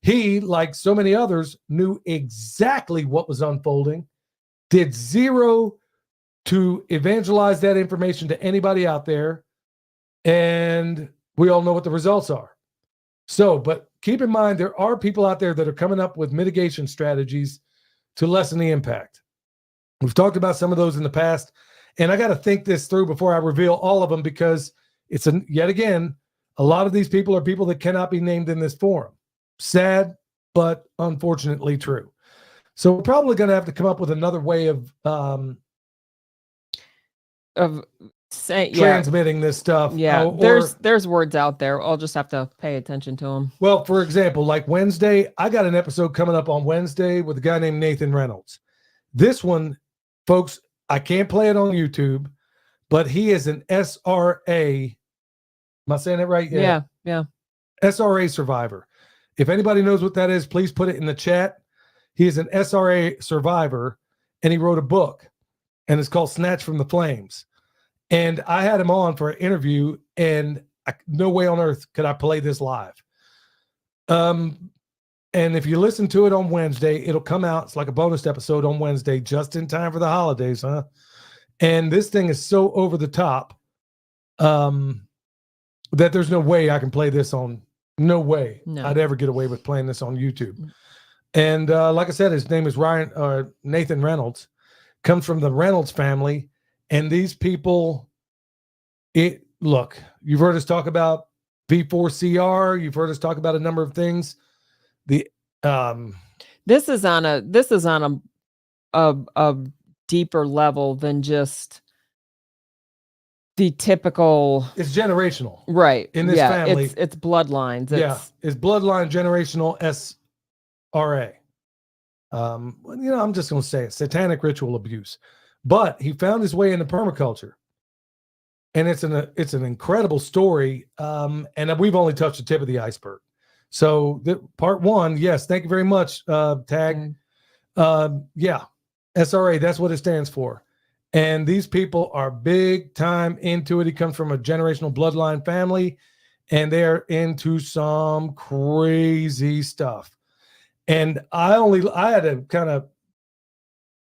He, like so many others, knew exactly what was unfolding, did zero to evangelize that information to anybody out there. And we all know what the results are. So, but keep in mind, there are people out there that are coming up with mitigation strategies to lessen the impact. We've talked about some of those in the past, and I got to think this through before I reveal all of them, because it's yet again, a lot of these people are people that cannot be named in this forum. Sad, but unfortunately true. So we're probably going to have to come up with another way of transmitting this stuff. Yeah, there's words out there. I'll just have to pay attention to them. Well, for example, like Wednesday, I got an episode coming up on Wednesday with a guy named Nathan Reynolds. This one, folks, I can't play it on YouTube, but he is an SRA. Am I saying it right? Yeah. SRA survivor. If anybody knows what that is, please put it in the chat. He is an SRA survivor, and he wrote a book, and it's called Snatch from the Flames. And I had him on for an interview, and no way on earth could I play this live. And if you listen to it on Wednesday, it'll come out. It's like a bonus episode on Wednesday, just in time for the holidays, huh? And this thing is so over the top that there's no way I can play this on. No way I'd ever get away with playing this on YouTube. And like I said, his name is Nathan Reynolds. Comes from the Reynolds family, and these people. Look, you've heard us talk about V4CR. You've heard us talk about a number of things. This is on a deeper level than just the typical. It's generational, right? In this family, it's bloodlines. It's bloodline generational SRA. I'm just going to say it, satanic ritual abuse. But he found his way into permaculture. And it's an incredible story, and we've only touched the tip of the iceberg. So part one, yes, thank you very much, Tag. SRA, that's what it stands for. And these people are big time into it. He comes from a generational bloodline family, and they're into some crazy stuff. And I had to kind of.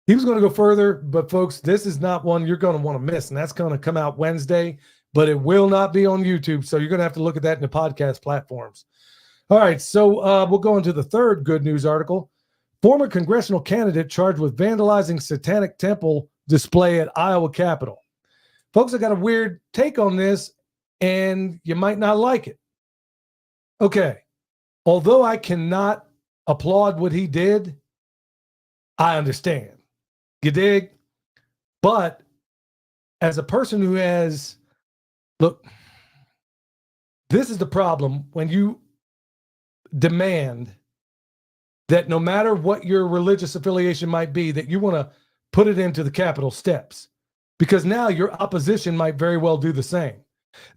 He was going to go further, but folks, this is not one you're going to want to miss, and that's going to come out Wednesday, but it will not be on YouTube, so you're going to have to look at that in the podcast platforms. All right, so we'll go into the third good news article. Former congressional candidate charged with vandalizing satanic temple display at Iowa Capitol. Folks, I got a weird take on this, and you might not like it. Okay, although I cannot applaud what he did, I understand. You dig? But as a person who has, look, this is the problem when you demand that no matter what your religious affiliation might be, that you want to put it into the Capitol steps, because now your opposition might very well do the same.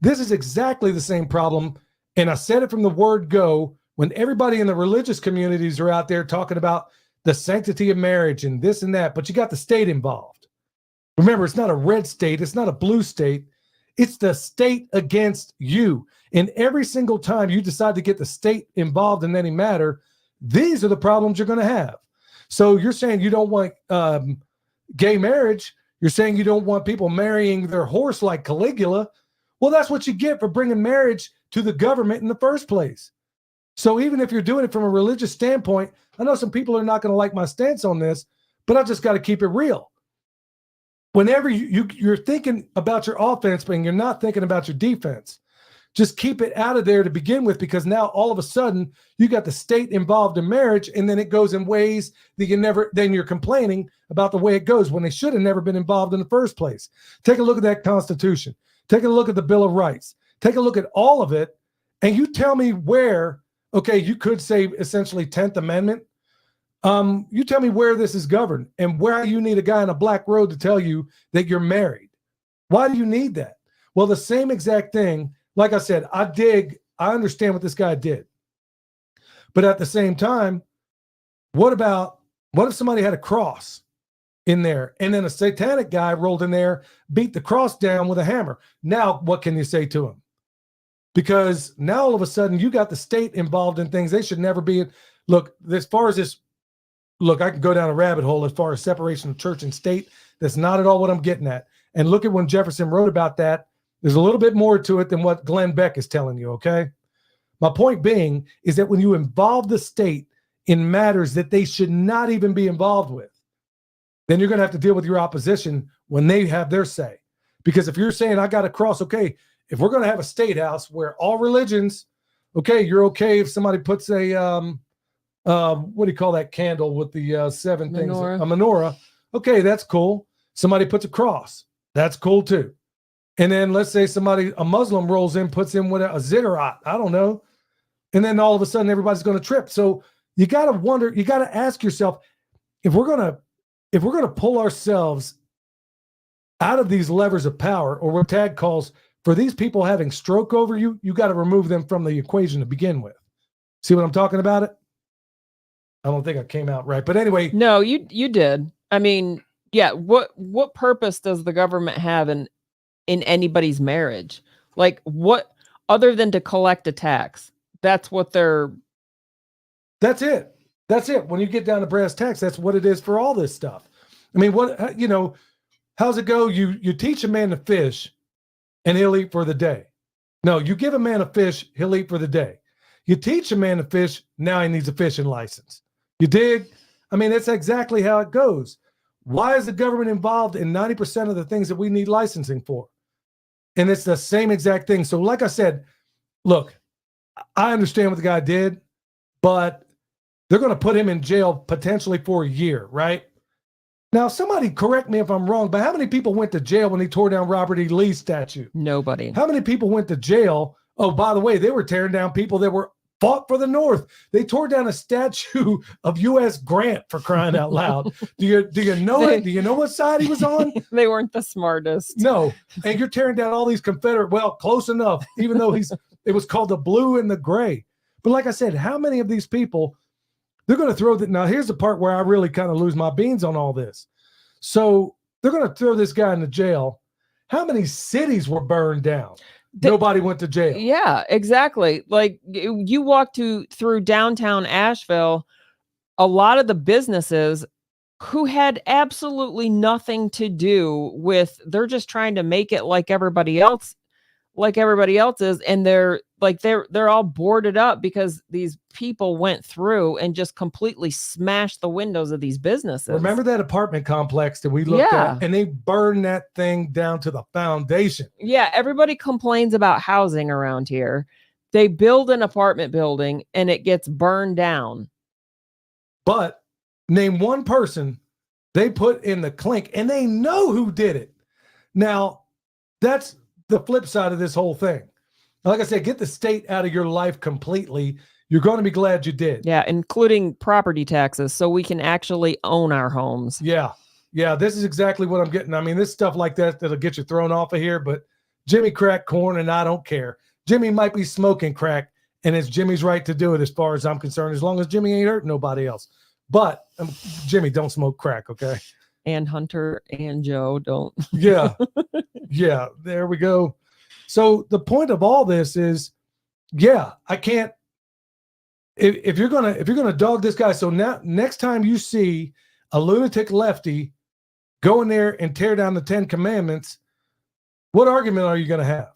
This is exactly the same problem. And I said it from the word go when everybody in the religious communities are out there talking about the sanctity of marriage and this and that, but you got the state involved. Remember, it's not a red state. It's not a blue state. It's the state against you. And every single time you decide to get the state involved in any matter, these are the problems you're going to have. So you're saying you don't want gay marriage. You're saying you don't want people marrying their horse like Caligula. Well, that's what you get for bringing marriage to the government in the first place. So even if you're doing it from a religious standpoint, I know some people are not going to like my stance on this, but I just got to keep it real. Whenever you're thinking about your offense, but you're not thinking about your defense, just keep it out of there to begin with, because now all of a sudden you got the state involved in marriage, and then it goes in ways that then you're complaining about the way it goes when they should have never been involved in the first place. Take a look at that Constitution. Take a look at the Bill of Rights. Take a look at all of it, and you tell me where. Okay, you could say essentially 10th Amendment. You tell me where this is governed and where you need a guy in a black robe to tell you that you're married. Why do you need that? Well, the same exact thing. Like I said, I understand what this guy did. But at the same time, what if somebody had a cross in there and then a satanic guy rolled in there, beat the cross down with a hammer? Now, what can you say to him? Because now all of a sudden you got the state involved in things they should never be in. Look, as far as this, I can go down a rabbit hole as far as separation of church and state. That's not at all what I'm getting at. And look at when Jefferson wrote about that. There's a little bit more to it than what Glenn Beck is telling you, okay? My point being is that when you involve the state in matters that they should not even be involved with, then you're going to have to deal with your opposition when they have their say. Because if you're saying I got to cross, okay, if we're going to have a state house where all religions, okay, you're okay if somebody puts a, what do you call that candle with the seven things? A menorah. Okay, that's cool. Somebody puts a cross. That's cool too. And then let's say a Muslim rolls in, puts in a ziggurat. I don't know. And then all of a sudden everybody's going to trip. So you got to wonder, you got to ask yourself, if we're going to pull ourselves out of these levers of power, or what Tag calls, for these people having stroke over you, you got to remove them from the equation to begin with. See what I'm talking about? It? I don't think I came out right, but anyway. No, you did. I mean, yeah. What purpose does the government have in in anybody's marriage. Like, what other than to collect a tax? That's what they're. That's it. That's it. When you get down to brass tacks, that's what it is for all this stuff. I mean, what, you know, how's it go? You teach a man to fish and he'll eat for the day. No, you give a man a fish, he'll eat for the day. You teach a man to fish, now he needs a fishing license. You dig? I mean, that's exactly how it goes. Why is the government involved in 90% of the things that we need licensing for? And it's the same exact thing. So like I said, look, I understand what the guy did, but they're going to put him in jail potentially for a year, right? Now, somebody correct me if I'm wrong, but how many people went to jail when he tore down Robert E. Lee's statue? Nobody. How many people went to jail? Oh, by the way, they were tearing down people that were fought for the North. They tore down a statue of U.S. Grant, for crying out loud. Do you know it? Do you know what side he was on? They weren't the smartest. No. And you're tearing down all these Confederate. Well, close enough, even though it was called the blue and the gray. But like I said, how many of these people, they're going to throw that. Now, here's the part where I really kind of lose my beans on all this. So they're going to throw this guy into jail. How many cities were burned down? Nobody went to jail. Yeah, exactly. Like you walk through downtown Asheville, a lot of the businesses who had absolutely nothing to do with, they're just trying to make it like everybody else is, and they're all boarded up because these people went through and just completely smashed the windows of these businesses. Remember that apartment complex that we looked at, and they burned that thing down to the foundation. Yeah, everybody complains about housing around here. They build an apartment building and it gets burned down. But name one person they put in the clink and they know who did it. Now, that's the flip side of this whole thing. Like I said, get the state out of your life completely. You're going to be glad you did. Yeah, including property taxes, so we can actually own our homes. Yeah, this is exactly what I'm getting. I mean, this stuff like that'll get you thrown off of here, but Jimmy cracked corn, and I don't care. Jimmy might be smoking crack, and it's Jimmy's right to do it as far as I'm concerned, as long as Jimmy ain't hurting nobody else. But, Jimmy, don't smoke crack, okay? And Hunter and Joe don't. Yeah, there we go. So the point of all this is, I can't. If you're gonna dog this guy, so now next time you see a lunatic lefty go in there and tear down the 10 Commandments, what argument are you gonna have?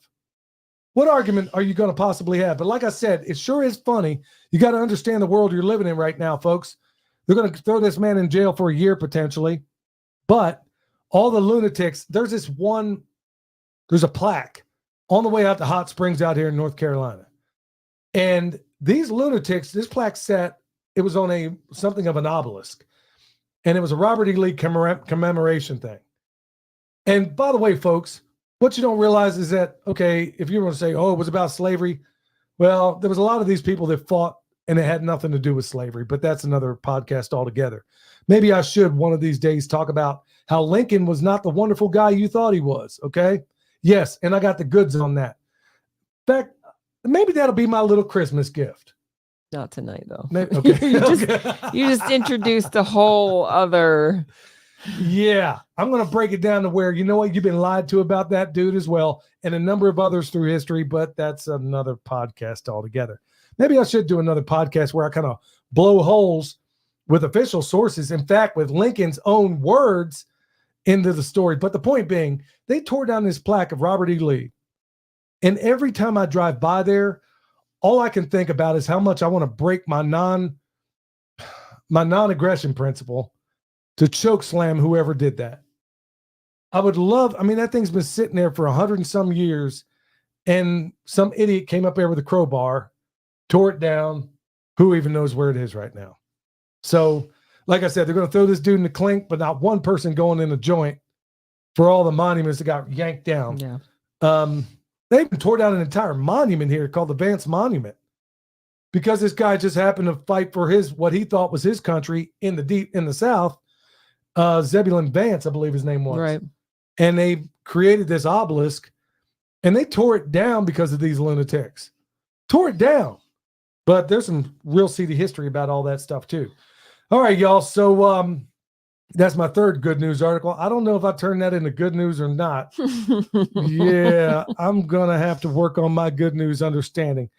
What argument are you gonna possibly have? But like I said, it sure is funny. You got to understand the world you're living in right now, folks. They're gonna throw this man in jail for a year potentially, but all the lunatics. There's a plaque on the way out to Hot Springs out here in North Carolina. And these lunatics, this plaque it was on something of an obelisk. And it was a Robert E. Lee commemoration thing. And by the way, folks, what you don't realize is that, okay, if you were to say, oh, it was about slavery, well, there was a lot of these people that fought and it had nothing to do with slavery, but that's another podcast altogether. Maybe I should one of these days talk about how Lincoln was not the wonderful guy you thought he was, okay? Yes, and I got the goods on that. In fact, maybe that'll be my little Christmas gift. Not tonight, though. Maybe, okay. you just introduced a whole other. Yeah, I'm going to break it down to where, you know what, you've been lied to about that dude as well, and a number of others through history, but that's another podcast altogether. Maybe I should do another podcast where I kind of blow holes with official sources. In fact, with Lincoln's own words into the story. But the point being, they tore down this plaque of Robert E. Lee. And every time I drive by there, all I can think about is how much I want to break my non-aggression principle to choke slam whoever did that. I would love, that thing's been sitting there for 100 and some years, and some idiot came up there with a crowbar, tore it down. Who even knows where it is right now? So, like I said, they're going to throw this dude in the clink, but not one person going in the joint for all the monuments that got yanked down. Yeah. They even tore down an entire monument here called the Vance Monument because this guy just happened to fight for what he thought was his country in the South. Zebulon Vance, I believe his name was. Right. And they created this obelisk and they tore it down because of these lunatics. Tore it down. But there's some real seedy history about all that stuff too. All right, y'all. So That's my third good news article. I don't know if I turned that into good news or not. Yeah, I'm going to have to work on my good news understanding.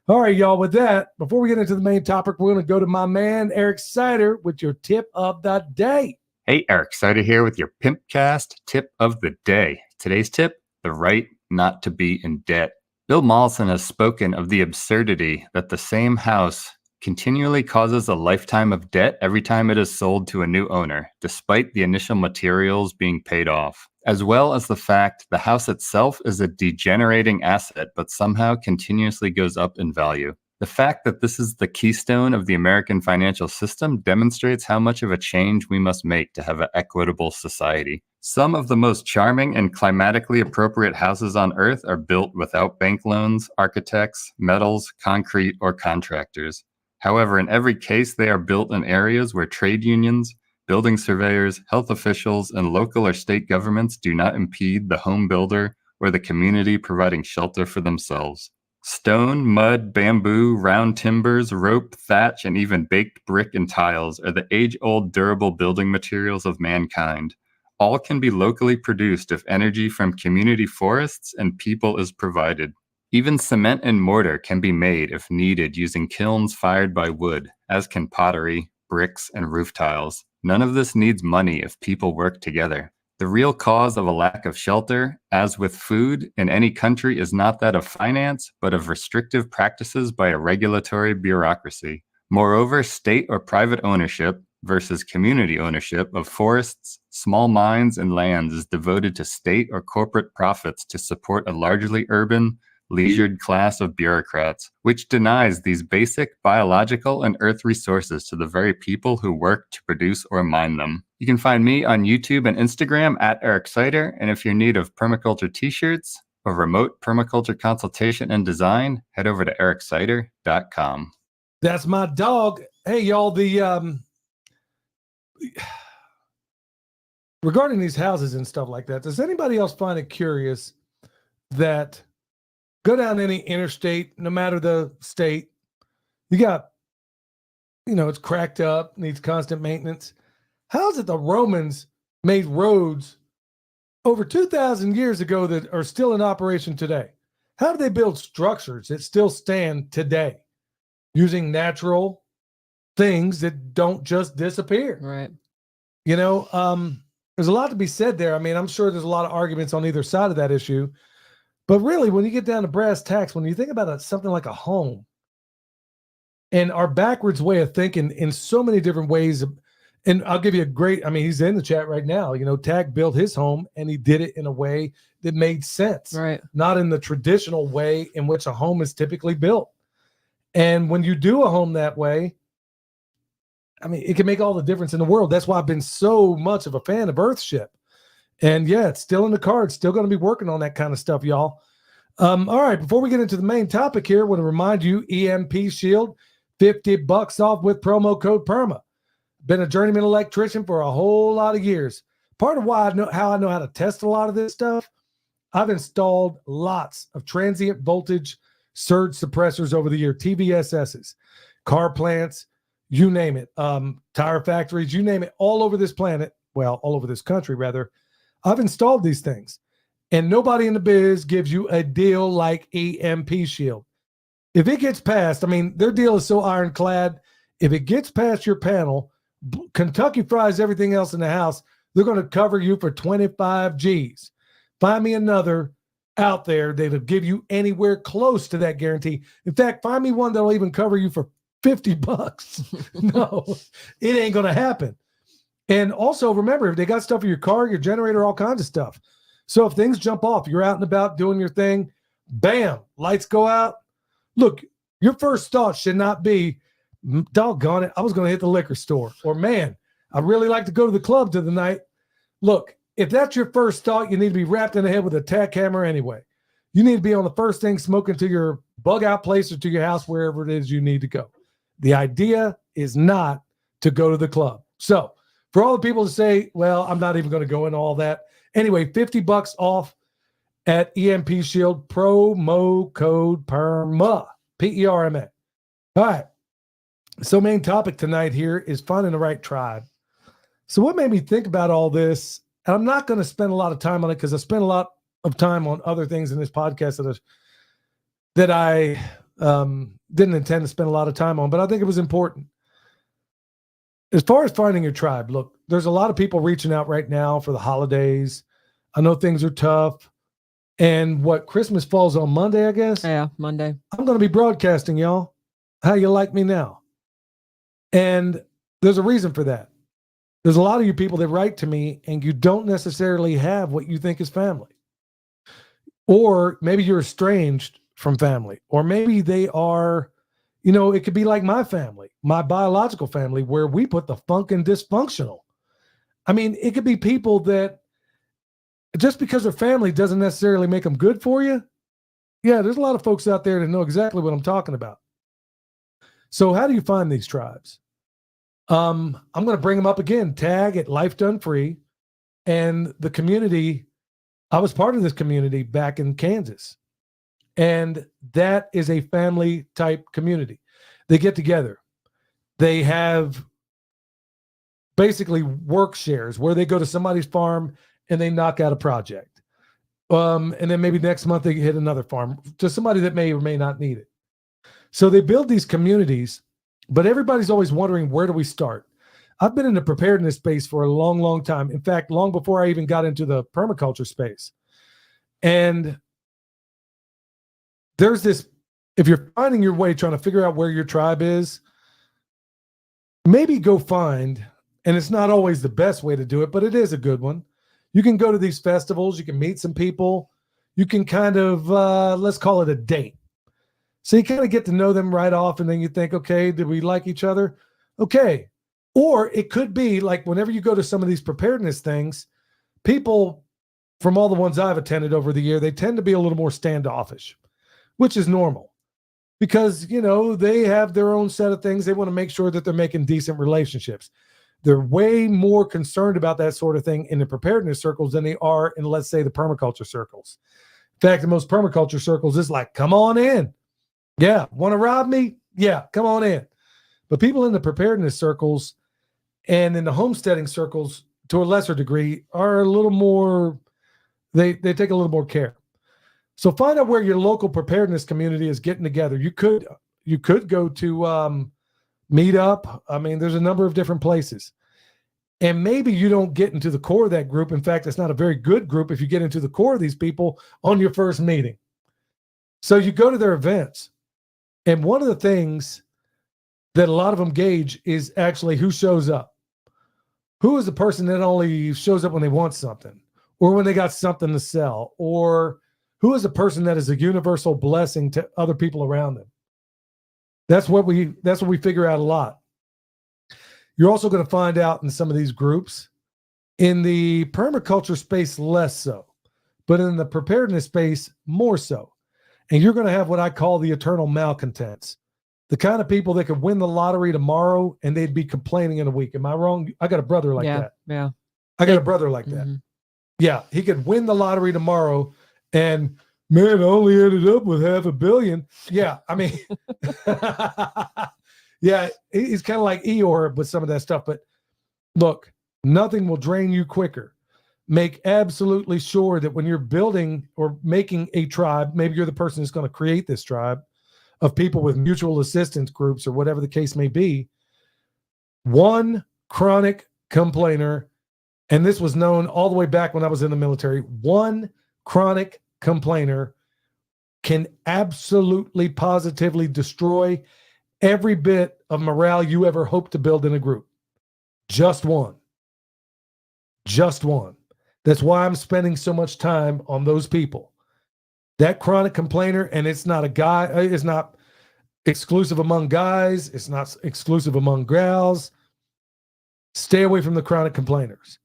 All right, y'all, with that, before we get into the main topic, we're going to go to my man, Eric Sider, with your tip of the day. Hey, Eric Sider here with your Pimpcast tip of the day. Today's tip, the right not to be in debt. Bill Mollison has spoken of the absurdity that the same house continually causes a lifetime of debt every time it is sold to a new owner, despite the initial materials being paid off, as well as the fact the house itself is a degenerating asset but somehow continuously goes up in value. The fact that this is the keystone of the American financial system demonstrates how much of a change we must make to have an equitable society. Some of the most charming and climatically appropriate houses on earth are built without bank loans, architects, metals, concrete, or contractors. However, in every case, they are built in areas where trade unions, building surveyors, health officials, and local or state governments do not impede the home builder or the community providing shelter for themselves. Stone, mud, bamboo, round timbers, rope, thatch, and even baked brick and tiles are the age-old durable building materials of mankind. All can be locally produced if energy from community forests and people is provided. Even cement and mortar can be made if needed using kilns fired by wood, as can pottery, bricks, and roof tiles. None of this needs money if people work together. The real cause of a lack of shelter, as with food, in any country is not that of finance, but of restrictive practices by a regulatory bureaucracy. Moreover, state or private ownership versus community ownership of forests, small mines, and lands is devoted to state or corporate profits to support a largely urban, leisured class of bureaucrats, which denies these basic biological and earth resources to the very people who work to produce or mine them. You can find me on YouTube and Instagram at Eric Sider, and if you're in need of permaculture t-shirts or remote permaculture consultation and design, head over to ericsider.com. That's my dog. Hey, y'all, regarding these houses and stuff like that, does anybody else find it curious that go down any interstate, no matter the state, you got, it's cracked up, needs constant maintenance. How is it the Romans made roads over 2,000 years ago that are still in operation today? How do they build structures that still stand today using natural things that don't just disappear? Right. There's a lot to be said there. I mean, I'm sure there's a lot of arguments on either side of that issue. But really, when you get down to brass tacks, when you think about something like a home and our backwards way of thinking in so many different ways, and I'll give you he's in the chat right now. Tag built his home and he did it in a way that made sense, Right? Not in the traditional way in which a home is typically built. And when you do a home that way, it can make all the difference in the world. That's why I've been so much of a fan of Earthship. And yeah, it's still in the cards. Still going to be working on that kind of stuff, y'all. All right, before we get into the main topic here, I want to remind you, EMP Shield, $50 off with promo code PERMA. Been a journeyman electrician for a whole lot of years. Part of why I know how to test a lot of this stuff, I've installed lots of transient voltage surge suppressors over the year, TVSSs, car plants, you name it, tire factories, you name it, all over this planet, all over this country, rather. I've installed these things, and nobody in the biz gives you a deal like EMP Shield. If it gets past, their deal is so ironclad. If it gets past your panel, Kentucky Fries everything else in the house, they're going to cover you for 25 G's. Find me another out there that'll give you anywhere close to that guarantee. In fact, find me one that'll even cover you for $50. No, it ain't going to happen. And also remember, they got stuff for your car, your generator, all kinds of stuff. So if things jump off, you're out and about doing your thing, bam, lights go out. Look, your first thought should not be, doggone it, I was going to hit the liquor store. Or, man, I really like to go to the club tonight. Look, if that's your first thought, you need to be wrapped in the head with a tack hammer anyway. You need to be on the first thing smoking to your bug out place or to your house, wherever it is you need to go. The idea is not to go to the club. So, for all the people to say, well, I'm not even going to go into all that. Anyway, $50 off at EMP Shield, promo code PERMA, PERMA. All right. So main topic tonight here is finding the right tribe. So what made me think about all this, and I'm not going to spend a lot of time on it because I spent a lot of time on other things in this podcast that I didn't intend to spend a lot of time on, but I think it was important. As far as finding your tribe, look, there's a lot of people reaching out right now for the holidays. I know things are tough. And what, Christmas falls on Monday, I guess? Yeah, Monday. I'm going to be broadcasting, y'all. How you like me now? And there's a reason for that. There's a lot of you people that write to me and you don't necessarily have what you think is family. Or maybe you're estranged from family. Or maybe they are, you know, it could be like my family, my biological family, where we put the funk in dysfunctional. I mean, it could be people that just because they're family doesn't necessarily make them good for you. Yeah, there's a lot of folks out there that know exactly what I'm talking about. So how do you find these tribes? I'm going to bring them up again. Tag at Life Done Free. And the community, I was part of this community back in Kansas. And that is a family type community. They get together. They have basically work shares where they go to somebody's farm and they knock out a project. And then maybe next month they hit another farm to somebody that may or may not need it. So they build these communities, but everybody's always wondering, where do we start? I've been in the preparedness space for a long, long time. In fact, long before I even got into the permaculture space. And there's this, if you're finding your way, trying to figure out where your tribe is, maybe go find, and it's not always the best way to do it, but it is a good one. You can go to these festivals, you can meet some people, you can kind of, let's call it a date. So you kind of get to know them right off, and then you think, okay, did we like each other? Okay. Or it could be like whenever you go to some of these preparedness things, people from all the ones I've attended over the year, they tend to be a little more standoffish, which is normal because, you know, they have their own set of things. They want to make sure that they're making decent relationships. They're way more concerned about that sort of thing in the preparedness circles than they are in, let's say, the permaculture circles. In fact, in most permaculture circles, it's like, come on in. Yeah. Want to rob me? Yeah. Come on in. But people in the preparedness circles and in the homesteading circles, to a lesser degree, are a little more, they take a little more care. So find out where your local preparedness community is getting together. You could go to Meetup. I mean, there's a number of different places. And maybe you don't get into the core of that group. In fact, it's not a very good group if you get into the core of these people on your first meeting. So you go to their events. And one of the things that a lot of them gauge is actually who shows up. Who is the person that only shows up when they want something or when they got something to sell, or who is the person that is a universal blessing to other people around them? That's what we figure out a lot. You're also going to find out in some of these groups, in the permaculture space, less so, but in the preparedness space, more so. And you're going to have what I call the eternal malcontents, the kind of people that could win the lottery tomorrow and they'd be complaining in a week. Am I wrong? I got a brother like that. Yeah. I got a brother like that. Yeah. He could win the lottery tomorrow and, man, I only ended up with $500 million. Yeah. I mean, yeah, he's kind of like Eeyore with some of that stuff. But look, nothing will drain you quicker. Make absolutely sure that when you're building or making a tribe, maybe you're the person who's going to create this tribe of people with mutual assistance groups or whatever the case may be, one chronic complainer, and this was known all the way back when I was in the military, one chronic complainer can absolutely positively destroy every bit of morale you ever hope to build in a group. Just one. Just one. That's why I'm spending so much time on those people. That chronic complainer, and it's not a guy, it's not exclusive among guys, it's not exclusive among gals. Stay away from the chronic complainers.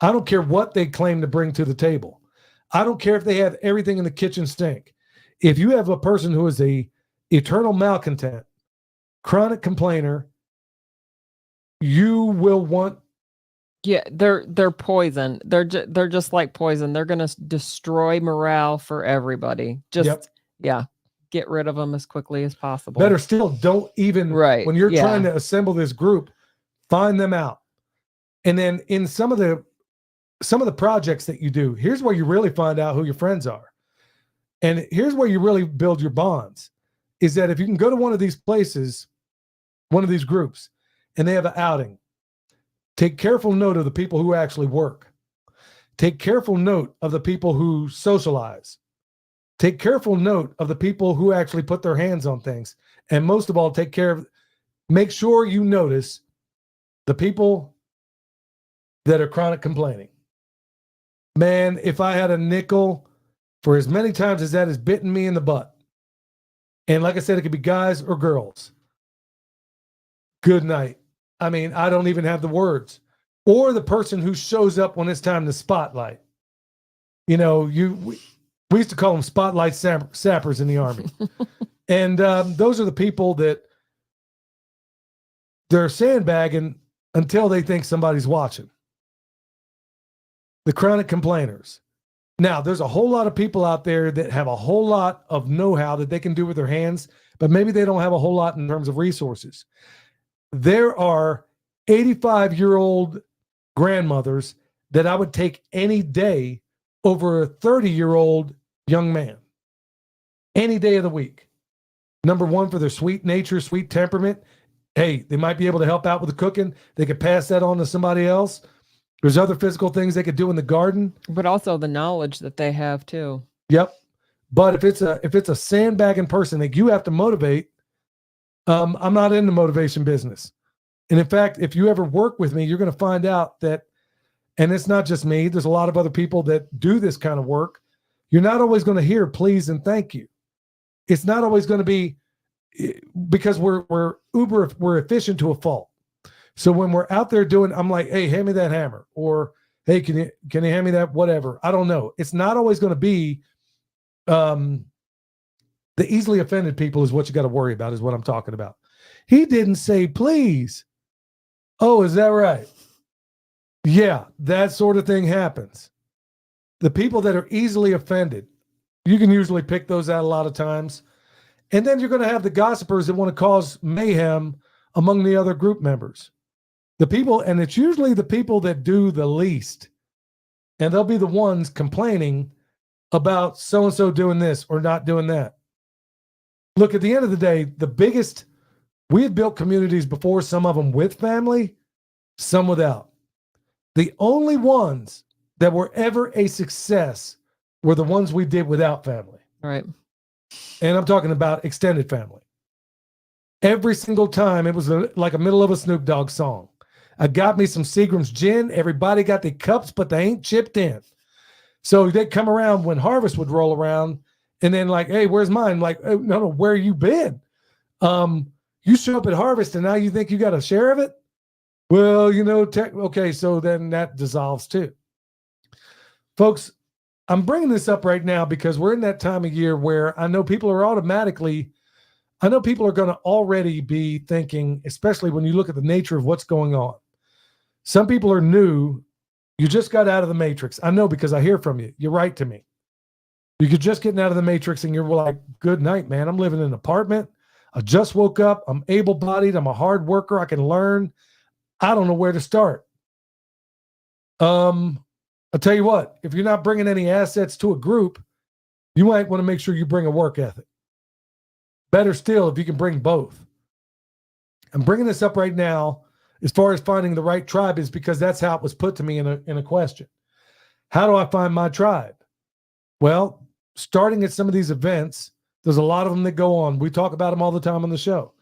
I don't care what they claim to bring to the table. I don't care if they have everything in the kitchen sink. If you have a person who is a eternal malcontent, chronic complainer, you will want. Yeah, they're poison. They're just like poison. They're going to destroy morale for everybody. Just get rid of them as quickly as possible. Better still, don't even, when you're trying to assemble this group, find them out. And then in some of the projects that you do, here's where you really find out who your friends are. And here's where you really build your bonds, is that if you can go to one of these places, one of these groups, and they have an outing, take careful note of the people who actually work. Take careful note of the people who socialize. Take careful note of the people who actually put their hands on things. And most of all, make sure you notice the people that are chronic complaining. Man, if I had a nickel for as many times as that has bitten me in the butt, and like I said, it could be guys or girls, good night. I mean, I don't even have the words. Or the person who shows up when it's time to spotlight. You know, we used to call them spotlight sappers in the Army. And those are the people that they're sandbagging until they think somebody's watching. The chronic complainers. Now, there's a whole lot of people out there that have a whole lot of know-how that they can do with their hands, but maybe they don't have a whole lot in terms of resources. There are 85-year-old grandmothers that I would take any day over a 30-year-old young man. Any day of the week. Number one, for their sweet nature, sweet temperament. Hey, they might be able to help out with the cooking. They could pass that on to somebody else. There's other physical things they could do in the garden. But also the knowledge that they have too. Yep. But if it's a sandbagging person that you have to motivate, I'm not in the motivation business. And in fact, if you ever work with me, you're going to find out that, and it's not just me, there's a lot of other people that do this kind of work. You're not always going to hear please and thank you. It's not always going to be, because we're efficient to a fault. So when we're out there doing, I'm like, hey, hand me that hammer, or hey, can you hand me that whatever? I don't know. It's not always going to be the easily offended people is what you got to worry about, is what I'm talking about. He didn't say please. Oh, is that right? Yeah, that sort of thing happens. The people that are easily offended, you can usually pick those out a lot of times. And then you're going to have the gossipers that want to cause mayhem among the other group members. The people, and it's usually the people that do the least. And they'll be the ones complaining about so-and-so doing this or not doing that. Look, at the end of the day, we have built communities before, some of them with family, some without. The only ones that were ever a success were the ones we did without family. Right. And I'm talking about extended family. Every single time, it was like a middle of a Snoop Dogg song. I got me some Seagram's gin. Everybody got their cups, but they ain't chipped in. So they'd come around when harvest would roll around, and then like, hey, where's mine? Like, oh, no, where you been? You show up at harvest, and now you think you got a share of it? Well, okay, so then that dissolves too. Folks, I'm bringing this up right now because we're in that time of year where I know people are going to already be thinking, especially when you look at the nature of what's going on. Some people are new. You just got out of the matrix. I know, because I hear from you. You write to me. You're just getting out of the matrix and you're like, good night, man. I'm living in an apartment. I just woke up. I'm able-bodied. I'm a hard worker. I can learn. I don't know where to start. I'll tell you what, if you're not bringing any assets to a group, you might want to make sure you bring a work ethic. Better still, if you can bring both. I'm bringing this up right now as far as finding the right tribe, is because that's how it was put to me in a question. How do I find my tribe? Well, starting at some of these events, there's a lot of them that go on. We talk about them all the time on the show.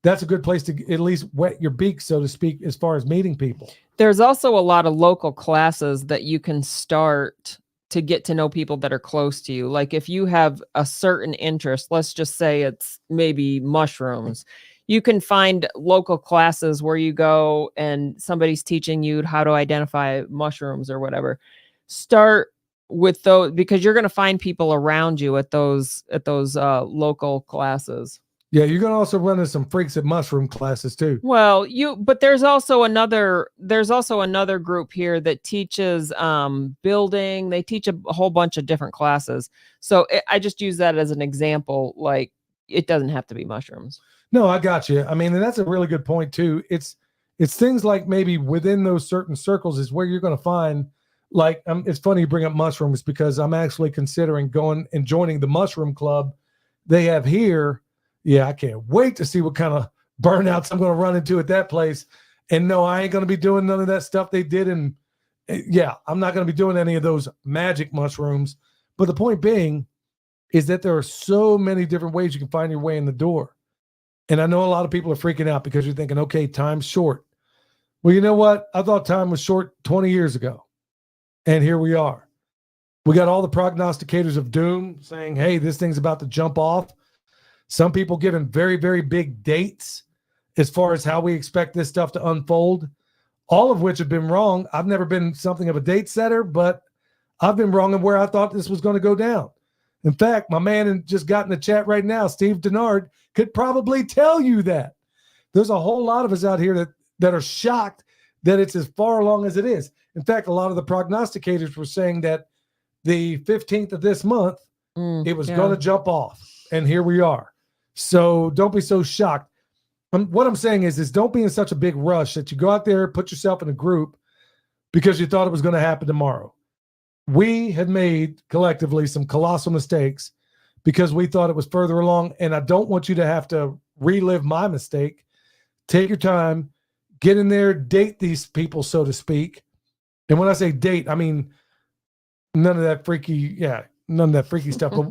That's a good place to at least wet your beak, so to speak, as far as meeting people. There's also a lot of local classes that you can start to get to know people that are close to you. Like if you have a certain interest, let's just say it's maybe mushrooms, you can find local classes where you go and somebody's teaching you how to identify mushrooms or whatever. Start with those, because you're going to find people around you at those local classes. Yeah, you're going to also run into some freaks at mushroom classes too. Well, but there's also another group here that teaches building. They teach a whole bunch of different classes. So I just use that as an example. Like, it doesn't have to be mushrooms. No, I got you. I mean, and that's a really good point too. It's It's things like maybe within those certain circles is where you're going to find, like, it's funny you bring up mushrooms because I'm actually considering going and joining the mushroom club they have here. Yeah, I can't wait to see what kind of burnouts I'm going to run into at that place. And no, I ain't going to be doing none of that stuff they did. And yeah, I'm not going to be doing any of those magic mushrooms. But the point being is that there are so many different ways you can find your way in the door. And I know a lot of people are freaking out because you're thinking, okay, time's short. Well, you know what? I thought time was short 20 years ago. And here we are. We got all the prognosticators of doom saying, hey, this thing's about to jump off. Some people giving very, very big dates as far as how we expect this stuff to unfold, all of which have been wrong. I've never been something of a date setter, but I've been wrong in where I thought this was going to go down. In fact, my man just got in the chat right now, Steve Denard, could probably tell you that. There's a whole lot of us out here that are shocked that it's as far along as it is. In fact, a lot of the prognosticators were saying that the 15th of this month, it was going to jump off. And here we are. So don't be so shocked. What I'm saying is don't be in such a big rush that you go out there, put yourself in a group because you thought it was going to happen tomorrow. We had made collectively some colossal mistakes because we thought it was further along. And I don't want you to have to relive my mistake. Take your time, get in there, date these people, so to speak. And when I say date, I mean, none of that freaky stuff. But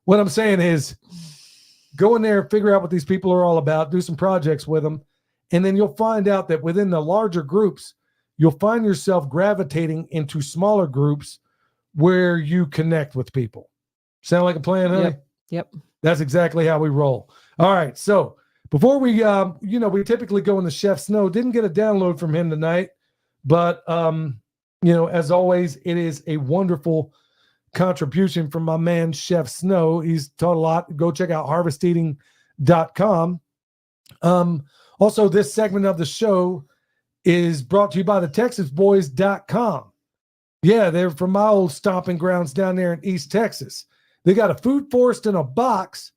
what I'm saying is go in there, figure out what these people are all about, do some projects with them. And then you'll find out that within the larger groups, you'll find yourself gravitating into smaller groups where you connect with people. Sound like a plan, honey? Yep. That's exactly how we roll. All right. So before we, we typically go into Chef Snow. Didn't get a download from him tonight, but, as always, it is a wonderful contribution from my man, Chef Snow. He's taught a lot. Go check out harvesteating.com. Also, this segment of the show is brought to you by the TexasBoys.com. Yeah, they're from my old stomping grounds down there in East Texas. They got a food forest in a box,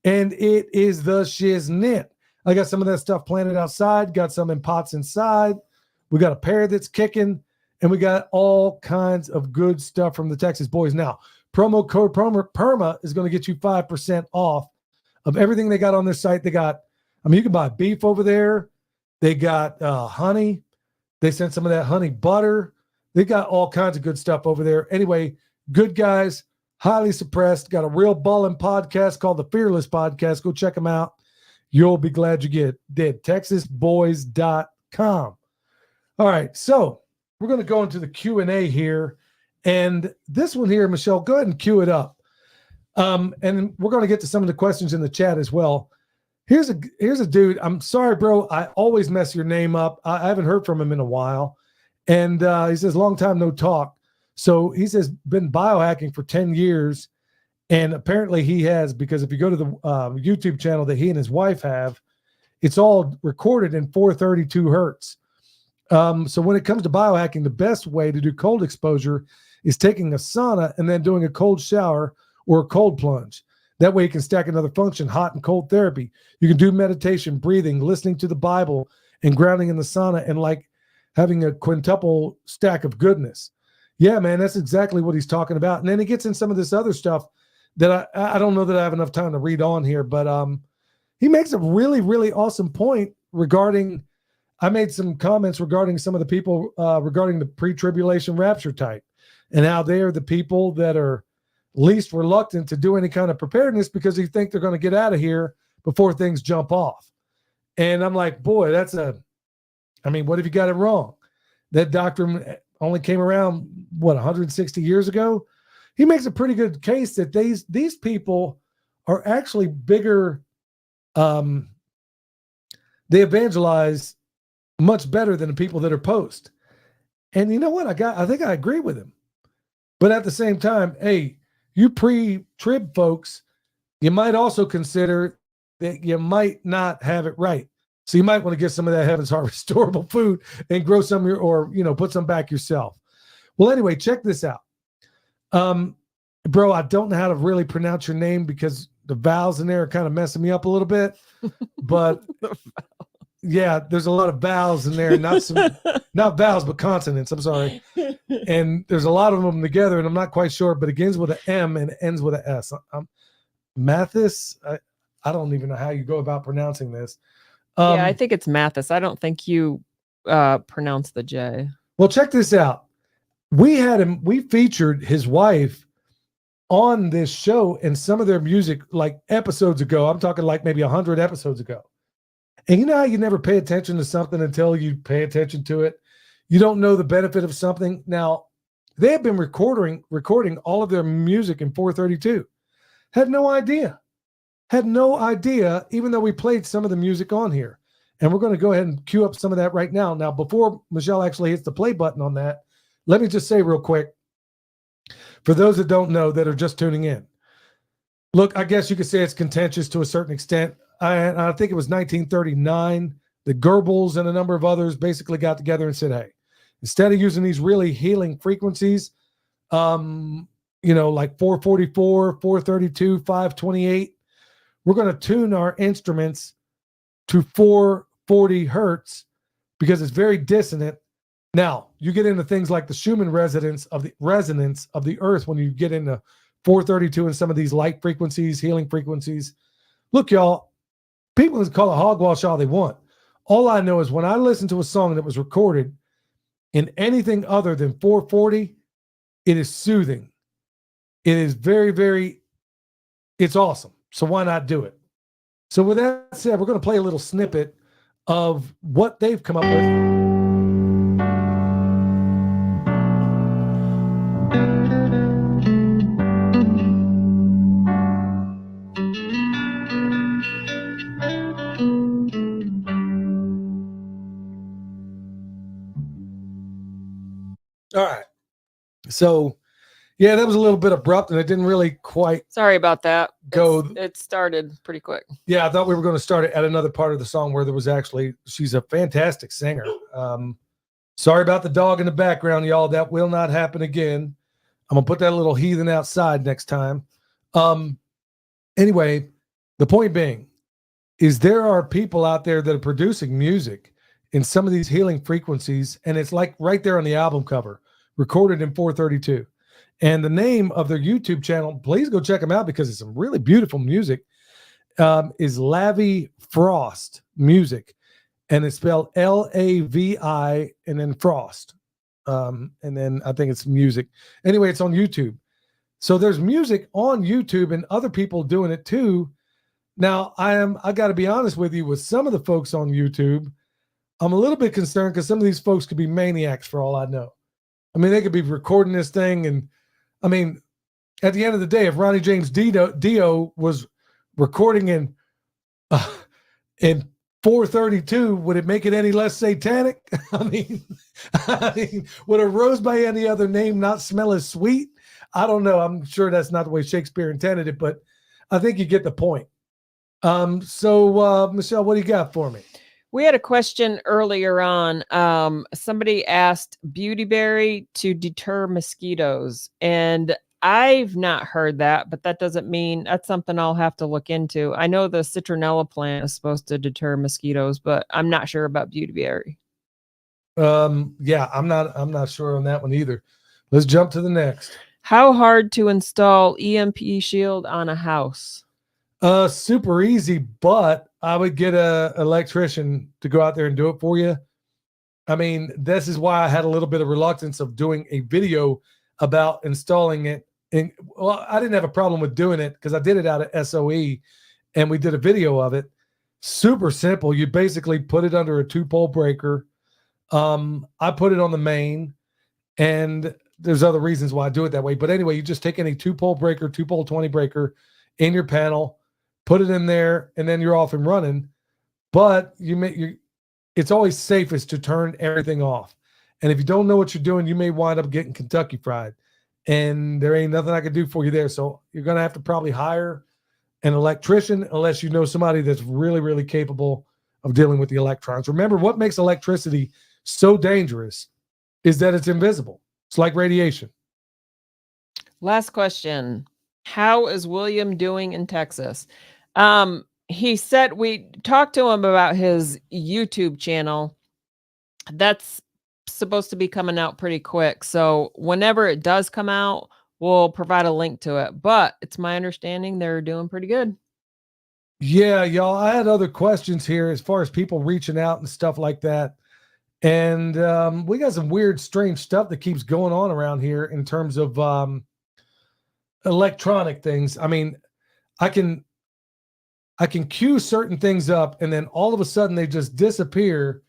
and it is the shiznit. I got some of that stuff planted outside, got some in pots inside. We got a pear that's kicking, and we got all kinds of good stuff from the Texas Boys. Now, promo code PERMA is going to get you 5% off of everything they got on their site. They got, you can buy beef over there. They got honey. They sent some of that honey butter. They got all kinds of good stuff over there. Anyway, good guys, highly suppressed. Got a real ballin' podcast called the Fearless Podcast. Go check them out. You'll be glad you did. TexasBoys.com. All right, so we're going to go into the Q&A here. And this one here, Michelle, go ahead and cue it up. And we're going to get to some of the questions in the chat as well. Here's a dude. I'm sorry, bro. I always mess your name up. I haven't heard from him in a while. And he says, long time no talk. So he says, been biohacking for 10 years. And apparently he has, because if you go to the YouTube channel that he and his wife have, it's all recorded in 432 hertz. So when it comes to biohacking, the best way to do cold exposure is taking a sauna and then doing a cold shower or a cold plunge. That way you can stack another function, hot and cold therapy. You can do meditation, breathing, listening to the Bible, and grounding in the sauna, and like having a quintuple stack of goodness. Yeah, man, that's exactly what he's talking about. And then he gets in some of this other stuff that I don't know that I have enough time to read on here, but he makes a really, really awesome point regarding, I made some comments regarding some of the people regarding the pre-tribulation rapture type and how they are the people that are least reluctant to do any kind of preparedness because they think they're going to get out of here before things jump off. And I'm like, boy, what if you got it wrong? That doctrine only came around, 160 years ago? He makes a pretty good case that these people are actually bigger. They evangelize much better than the people that are post. And you know what? I think I agree with him. But at the same time, hey, you pre-trib folks, you might also consider that you might not have it right. So you might want to get some of that Heaven's Harvest storable food and grow some or put some back yourself. Well, anyway, check this out. Bro, I don't know how to really pronounce your name because the vowels in there are kind of messing me up a little bit. But Yeah, there's a lot of vowels in there, not vowels, but consonants. I'm sorry. And there's a lot of them together, and I'm not quite sure, but it begins with an M and it ends with an S. Mathis, I don't even know how you go about pronouncing this. Yeah, I think it's Mathis. I don't think you pronounce the J. Well, check this out. We featured his wife on this show and some of their music like episodes ago. I'm talking like maybe 100 episodes ago. And you know how you never pay attention to something until you pay attention to it? You don't know the benefit of something. Now, they have been recording all of their music in 432. Had no idea, even though we played some of the music on here. And we're going to go ahead and cue up some of that right now. Now, before Michelle actually hits the play button on that, let me just say real quick, for those that don't know that are just tuning in, look, I guess you could say it's contentious to a certain extent. I think it was 1939. The Goebbels and a number of others basically got together and said, hey, instead of using these really healing frequencies, like 444, 432, 528, we're going to tune our instruments to 440 hertz because it's very dissonant. Now, you get into things like the Schumann resonance of the earth when you get into 432 and some of these light frequencies, healing frequencies. Look, y'all, people can call it hogwash all they want. All I know is when I listen to a song that was recorded in anything other than 440, it is soothing. It is very, very, it's awesome. So why not do it? So with that said, we're going to play a little snippet of what they've come up with. All right. So, yeah, that was a little bit abrupt and it didn't really quite. Sorry about that. Go. It started pretty quick. Yeah, I thought we were going to start it at another part of the song where there was actually, she's a fantastic singer. Sorry about the dog in the background, y'all. That will not happen again. I'm going to put that little heathen outside next time. Anyway, the point being is there are people out there that are producing music in some of these healing frequencies, and it's like right there on the album cover, recorded in 432. And the name of their YouTube channel, please go check them out because it's some really beautiful music, is Lavi Frost Music. And it's spelled L-A-V-I and then Frost. And then I think it's music. Anyway, it's on YouTube. So there's music on YouTube and other people doing it too. Now, I got to be honest with you, with some of the folks on YouTube, I'm a little bit concerned because some of these folks could be maniacs for all I know. I mean, they could be recording this thing. And I mean, at the end of the day, if Ronnie James Dio was recording in 432, would it make it any less satanic? I mean, would a rose by any other name not smell as sweet? I don't know. I'm sure that's not the way Shakespeare intended it, but I think you get the point. So Michelle, what do you got for me? We had a question earlier on. Somebody asked Beautyberry to deter mosquitoes, and I've not heard that, but that doesn't mean that's something I'll have to look into. I know the citronella plant is supposed to deter mosquitoes, but I'm not sure about Beautyberry. Yeah, I'm not sure on that one either. Let's jump to the next. How hard to install EMP shield on a house? Super easy, but I would get a electrician to go out there and do it for you. I mean, this is why I had a little bit of reluctance of doing a video about installing it. And well, I didn't have a problem with doing it because I did it out at SOE and we did a video of it. Super simple. You basically put it under a 2-pole breaker. I put it on the main, and there's other reasons why I do it that way. But anyway, you just take any 2-pole breaker, 2-pole 20 breaker in your panel, put it in there, and then you're off and running. But it's always safest to turn everything off. And if you don't know what you're doing, you may wind up getting Kentucky Fried. And there ain't nothing I can do for you there. So you're going to have to probably hire an electrician unless you know somebody that's really, really capable of dealing with the electrons. Remember, what makes electricity so dangerous is that it's invisible. It's like radiation. Last question. How is William doing in Texas? he said we talked to him about his YouTube channel. That's supposed to be coming out pretty quick. So whenever it does come out, we'll provide a link to it. But it's my understanding they're doing pretty good. Yeah, y'all. I had other questions here as far as people reaching out and stuff like that. And we got some weird, strange stuff that keeps going on around here in terms of electronic things. I mean, I can queue certain things up, and then all of a sudden they just disappear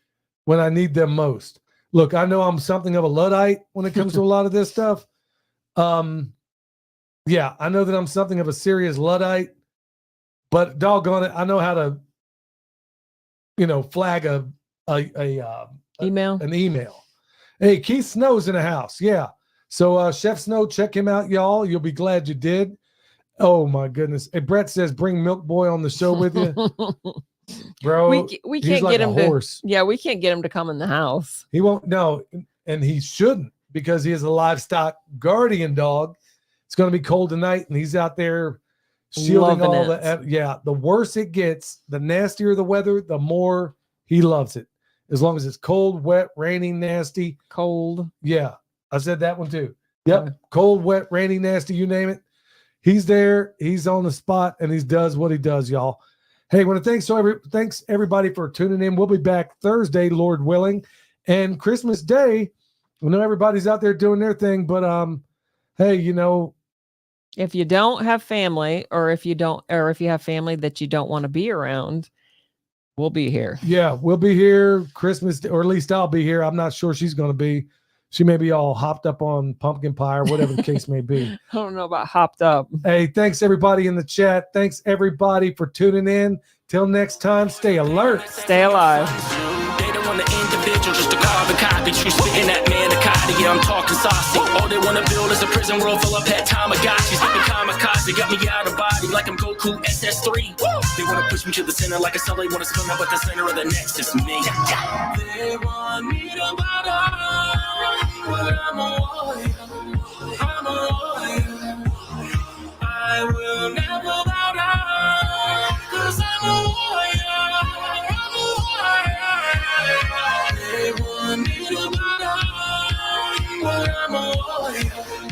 when I need them most. Look, I know I'm something of a Luddite when it comes to a lot of this stuff. Yeah, I know that I'm something of a serious Luddite, but doggone it, I know how to, flag an email. Hey, Keith Snow's in the house. Yeah. So Chef Snow, check him out, y'all. You'll be glad you did. Oh my goodness. Hey, Brett says, bring Milk Boy on the show with you. Bro, we he's can't like get a him horse. we can't get him to come in the house. He won't. No, and he shouldn't, because he is a livestock guardian dog. It's going to be cold tonight, and he's out there shielding Loving all it. the worse it gets, the nastier the weather, the more he loves it. As long as it's cold, wet, rainy, nasty. Cold. Yeah, I said that one too. Yep, cold, wet, rainy, nasty, you name it. He's there. He's on the spot, and he does what he does, y'all. Hey, I want to thanks everybody for tuning in. We'll be back Thursday, Lord willing, and Christmas Day. I know everybody's out there doing their thing, but hey, If you don't have family, or if you have family that you don't want to be around, we'll be here. Yeah, we'll be here Christmas, or at least I'll be here. I'm not sure she's going to be. She may be all hopped up on pumpkin pie or whatever the case may be. I don't know about hopped up. Hey, thanks everybody in the chat. Thanks everybody for tuning in. Till next time, stay alert. Stay alive. They don't want an individual, just a carbon copy. True spitting that manicotti, yeah, I'm talking saucy. All they want to build is a prison world full of pet Tamagotchis. Like a kamikaze, got me out of body like I'm Goku SS3. They want to push me to the center like a cell. They want to spin up at the center of the next is me. They want me to bow down, but I'm a warrior. I'm a warrior. I will never bow down, 'cause I'm a warrior. I'm a warrior. They want me to bow down, but I'm a warrior.